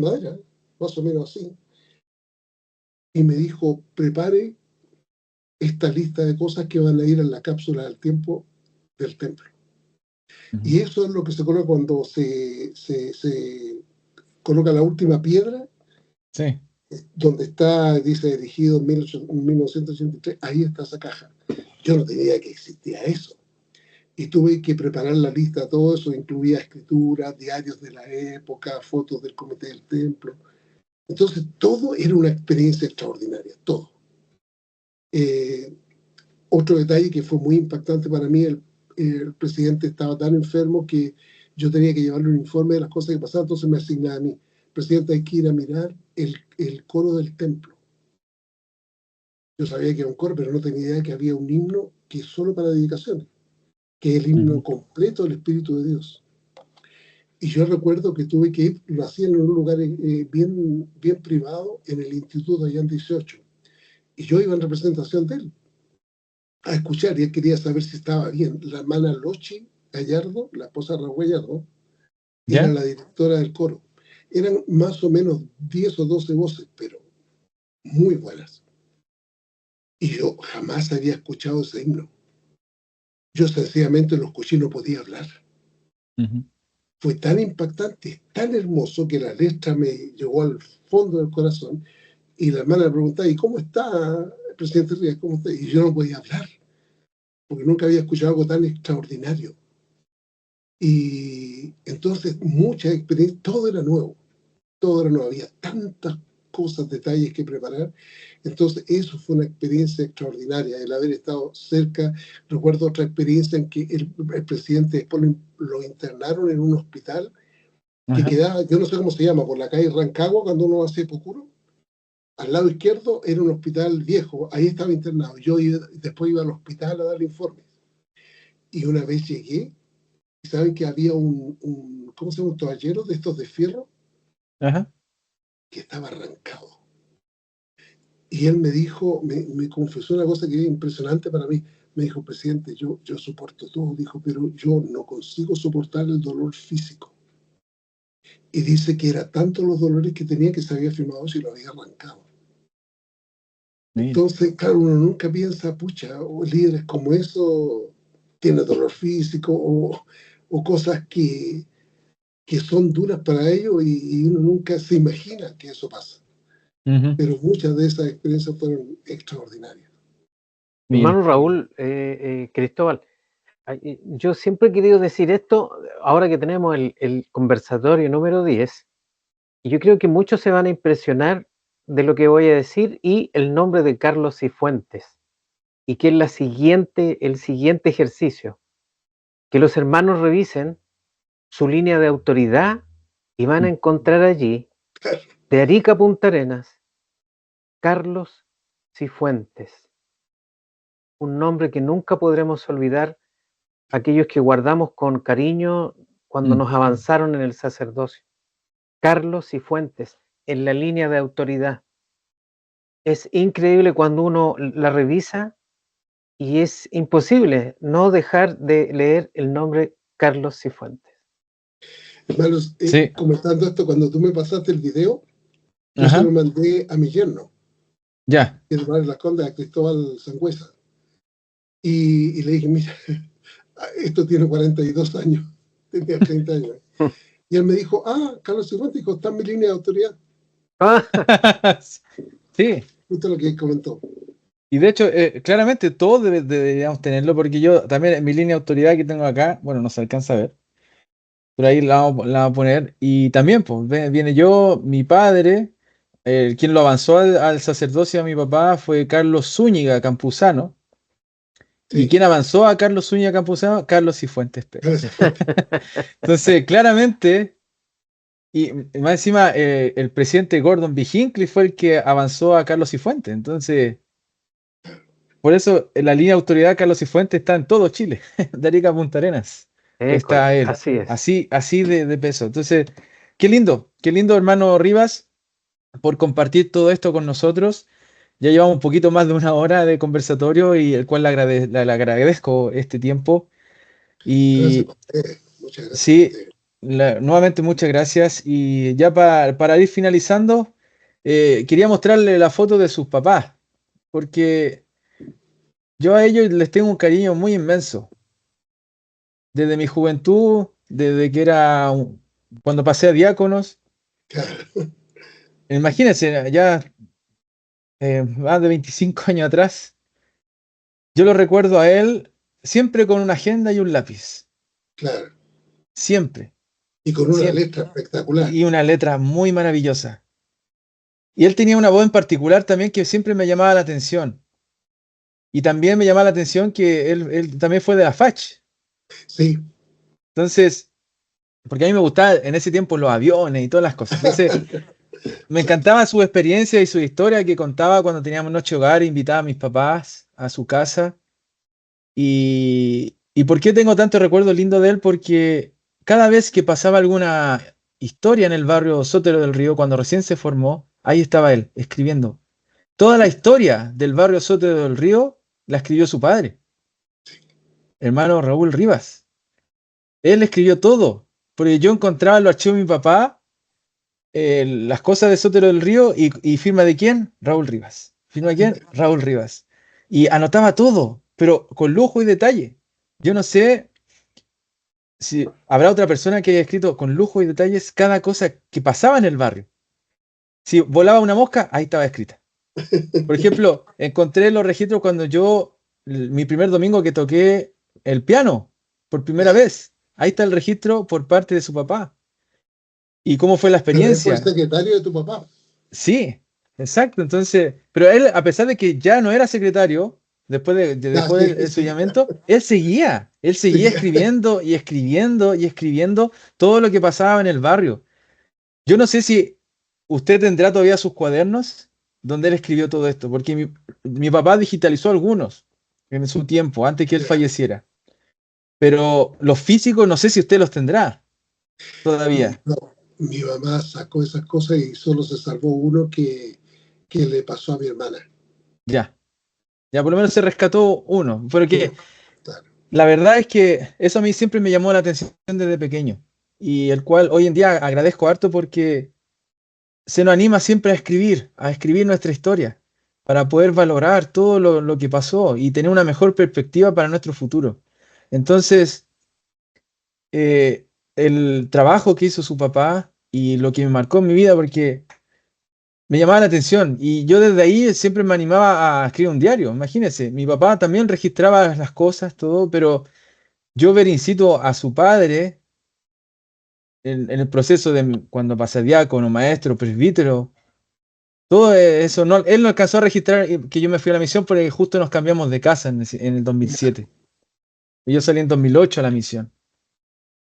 madera, más o menos así, y me dijo, prepare esta lista de cosas que van a ir en la cápsula del tiempo del templo. Y eso es lo que se coloca cuando se coloca la última piedra, Sí. donde está, dice, erigido en 1983, ahí está esa caja. Yo no tenía idea que existía eso. Y tuve que preparar la lista, todo eso incluía escrituras, diarios de la época, fotos del comité del templo. Entonces, todo era una experiencia extraordinaria, todo. Otro detalle que fue muy impactante para mí, el presidente estaba tan enfermo que yo tenía que llevarle un informe de las cosas que pasaban, entonces me asignaba a mí. Presidente, hay que ir a mirar el coro del templo. Yo sabía que era un coro, pero no tenía idea que había un himno que es solo para dedicaciones, que es el himno completo del Espíritu de Dios. Y yo recuerdo que tuve que ir, lo hacían en un lugar bien privado, en el Instituto allá en 18. Y yo iba en representación de él a escuchar, y él quería saber si estaba bien. La hermana Lochi Gallardo, la esposa de Raúl Gallardo, era la directora del coro. Eran más o menos 10 o 12 voces, pero muy buenas. Y yo jamás había escuchado ese himno. Yo sencillamente lo escuché y no podía hablar. Fue tan impactante, tan hermoso, que la letra me llegó al fondo del corazón. Y la hermana me preguntaba, ¿y cómo está el presidente Rivas? ¿Cómo está? Y yo no podía hablar, porque nunca había escuchado algo tan extraordinario. Y entonces, mucha experiencia, todo era nuevo, había tantas cosas, detalles que preparar. Entonces, eso fue una experiencia extraordinaria, el haber estado cerca. Recuerdo otra experiencia en que el presidente después lo internaron en un hospital que quedaba, yo no sé cómo se llama, por la calle Rancagua, cuando uno va a Sepulcro. Al lado izquierdo era un hospital viejo, ahí estaba internado. Yo después iba al hospital a darle informes. Y una vez llegué, y saben que había ¿cómo se llama? Un toallero de estos de fierro, que estaba arrancado. Y él me dijo, me confesó una cosa que era impresionante para mí. Me dijo, presidente, yo soporto todo, dijo, pero yo no consigo soportar el dolor físico. Y dice que era tanto los dolores que tenía que se había firmado si lo había arrancado. Entonces, claro, uno nunca piensa, pucha, líderes como eso tienen dolor físico o cosas que son duras para ellos y uno nunca se imagina que eso pasa. Pero muchas de esas experiencias fueron extraordinarias. Hermano Raúl, Cristóbal, yo siempre he querido decir esto, ahora que tenemos el conversatorio número 10, y yo creo que muchos se van a impresionar de lo que voy a decir y el nombre de Carlos Cifuentes, y que es el siguiente ejercicio, que los hermanos revisen su línea de autoridad y van a encontrar allí, de Arica a Punta Arenas, Carlos Cifuentes, un nombre que nunca podremos olvidar aquellos que guardamos con cariño cuando nos avanzaron en el sacerdocio. Carlos Cifuentes, en la línea de autoridad. Es increíble cuando uno la revisa y es imposible no dejar de leer el nombre Carlos Cifuentes. Hermanos, comentando esto, cuando tú me pasaste el video, yo se lo mandé a mi yerno, que es Las Condes, a Cristóbal Sangüesa. Y le dije, mira, esto tiene 42 años, tenía 30 años. Y él me dijo, Carlos Cifuentes, dijo, está en mi línea de autoridad. Sí. Justo lo que comentó. Y de hecho, claramente todos deberíamos tenerlo, porque yo también en mi línea de autoridad que tengo acá, bueno, no se alcanza a ver, Por ahí la vamos a poner. Y también, pues, viene yo, mi padre, quien lo avanzó al sacerdocio a mi papá fue Carlos Zúñiga Campuzano. ¿Y Sí. quien avanzó a Carlos Zúñiga Campuzano? Carlos Cifuentes Pérez. Entonces, claramente, y más encima, el presidente Gordon B. Hinckley fue el que avanzó a Carlos Cifuentes. Entonces, por eso la línea de autoridad Carlos Cifuentes está en todo Chile, de Arica a Punta Arenas. École, Está él, así es. así de peso. Entonces, qué lindo, hermano Rivas, por compartir todo esto con nosotros. Ya llevamos un poquito más de una hora de conversatorio y el cual le agradezco este tiempo. Gracias a Y ustedes. Muchas gracias a sí, ustedes. nuevamente muchas gracias. Y ya para ir finalizando, quería mostrarle la foto de sus papás, porque yo a ellos les tengo un cariño muy inmenso. Desde mi juventud, desde que cuando pasé a diáconos, Claro, imagínense, ya más de 25 años atrás, yo lo recuerdo a él siempre con una agenda y un lápiz. claro. Siempre, Y con una siempre. letra espectacular. Y una letra muy maravillosa. Y él tenía una voz en particular también que siempre me llamaba la atención. Y también me llamaba la atención que él también fue de la FACH. Sí. Entonces, porque a mí me gustaba en ese tiempo los aviones y todas las cosas. Entonces, me encantaba su experiencia y su historia que contaba cuando teníamos noche hogar, invitaba a mis papás a su casa. ¿Y por qué tengo tanto recuerdo lindo de él? Porque cada vez que pasaba alguna historia en el barrio Sotero del Río, cuando recién se formó, ahí estaba él, escribiendo. Toda la historia del barrio Sotero del Río la escribió su padre, hermano Raúl Rivas. Él escribió todo, porque yo encontraba en los archivos de mi papá las cosas de Sotero del Río y firma de quién? Raúl Rivas. ¿Firma de quién? Raúl Rivas. Y anotaba todo, pero con lujo y detalle. Yo no sé si habrá otra persona que haya escrito con lujo y detalles cada cosa que pasaba en el barrio. Si volaba una mosca, ahí estaba escrita. Por ejemplo, encontré los registros cuando mi primer domingo que toqué el piano por primera Ya. vez. Ahí está el registro por parte de su papá. ¿Y cómo fue la Pero él fue el experiencia? secretario de tu papá. Sí, exacto. Entonces, pero él, a pesar de que ya no era secretario, Ya, después sí, su sí. llamamiento, él seguía Sí. escribiendo y escribiendo y escribiendo todo lo que pasaba en el barrio. Yo no sé si usted tendrá todavía sus cuadernos donde él escribió todo esto, porque mi papá digitalizó algunos en su tiempo, antes que él Ya. falleciera. Pero los físicos no sé si usted los tendrá todavía. No, mi mamá sacó esas cosas y solo se salvó uno que le pasó a mi hermana. Ya, ya por lo menos se rescató uno. Uno, Porque claro. la verdad es que eso a mí siempre me llamó la atención desde pequeño. Y el cual hoy en día agradezco harto porque se nos anima siempre a escribir nuestra historia, para poder valorar todo lo que pasó y tener una mejor perspectiva para nuestro futuro. Entonces, el trabajo que hizo su papá y lo que me marcó en mi vida, porque me llamaba la atención y yo desde ahí siempre me animaba a escribir un diario. Imagínense, mi papá también registraba las cosas, todo, pero yo ver in situ a su padre en el proceso de cuando pasa diácono, maestro, presbítero, todo eso, no, él no alcanzó a registrar que yo me fui a la misión porque justo nos cambiamos de casa en el Ya. 2007. Y yo salí en 2008 a la misión.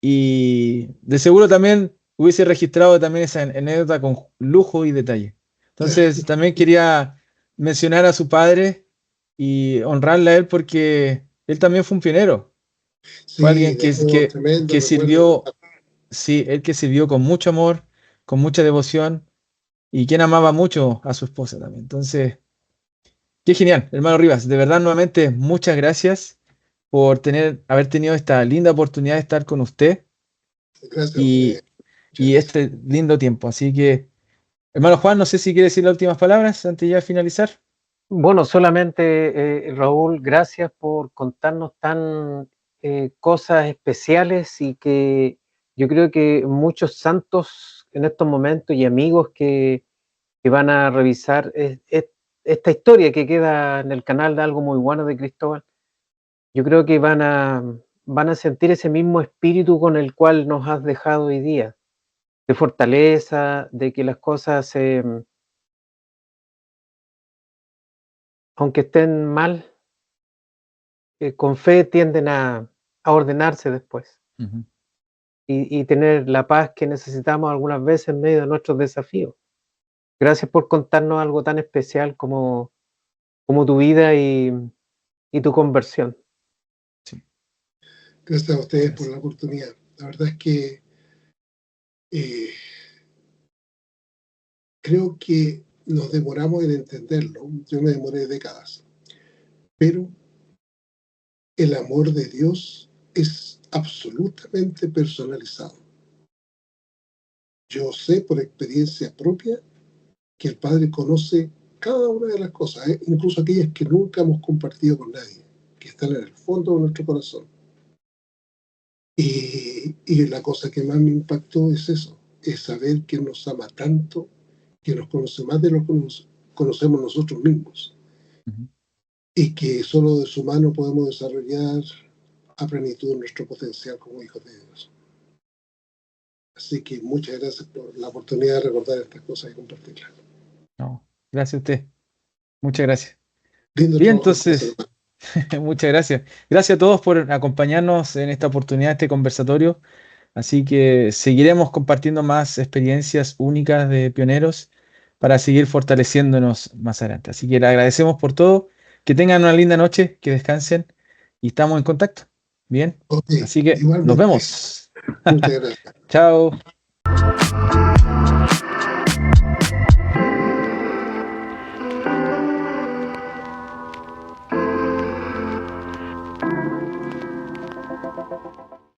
Y de seguro también hubiese registrado también esa anécdota con lujo y detalle. Entonces también quería mencionar a su padre y honrarle a él porque él también fue un pionero. Fue Sí, alguien dejó tremendo que recuerdo de tu sirvió, papá. sí, él que sirvió con mucho amor, con mucha devoción y quien amaba mucho a su esposa también. Entonces, qué genial, hermano Rivas. De verdad, nuevamente, muchas gracias por haber tenido esta linda oportunidad de estar con usted Gracias a ustedes. y, Muchas y gracias. este lindo tiempo. Así que, hermano Juan, no sé si quiere decir las últimas palabras antes ya de finalizar. Bueno, solamente, Raúl, gracias por contarnos tan cosas especiales y que yo creo que muchos santos en estos momentos y amigos que van a revisar esta historia que queda en el canal de Algo Muy Bueno de Cristóbal, yo creo que van van a sentir ese mismo espíritu con el cual nos has dejado hoy día, de fortaleza, de que las cosas, aunque estén mal, con fe tienden a ordenarse después Ujú. y tener la paz que necesitamos algunas veces en medio de nuestros desafíos. Gracias por contarnos algo tan especial como tu vida y tu conversión. Gracias a ustedes por Gracias. la oportunidad. La verdad es que creo que nos demoramos en entenderlo. Yo me demoré décadas. Pero el amor de Dios es absolutamente personalizado. Yo sé por experiencia propia que el Padre conoce cada una de las cosas, incluso aquellas que nunca hemos compartido con nadie, que están en el fondo de nuestro corazón. Y la cosa que más me impactó es eso, es saber que nos ama tanto, que nos conoce más de lo que nos conocemos nosotros mismos, Ujú. y que solo de su mano podemos desarrollar a plenitud nuestro potencial como hijos de Dios. Así que muchas gracias por la oportunidad de recordar estas cosas y compartirlas. No, gracias a usted. Muchas gracias. Lindo Bien, trabajo que hacen, entonces, muchas gracias. Gracias a todos por acompañarnos en esta oportunidad, este conversatorio. Así que seguiremos compartiendo más experiencias únicas de pioneros para seguir fortaleciéndonos más adelante. Así que le agradecemos por todo. Que tengan una linda noche, que descansen y estamos en contacto. Bien, Ok, así que nos igualmente, vemos. muchas gracias. Chao.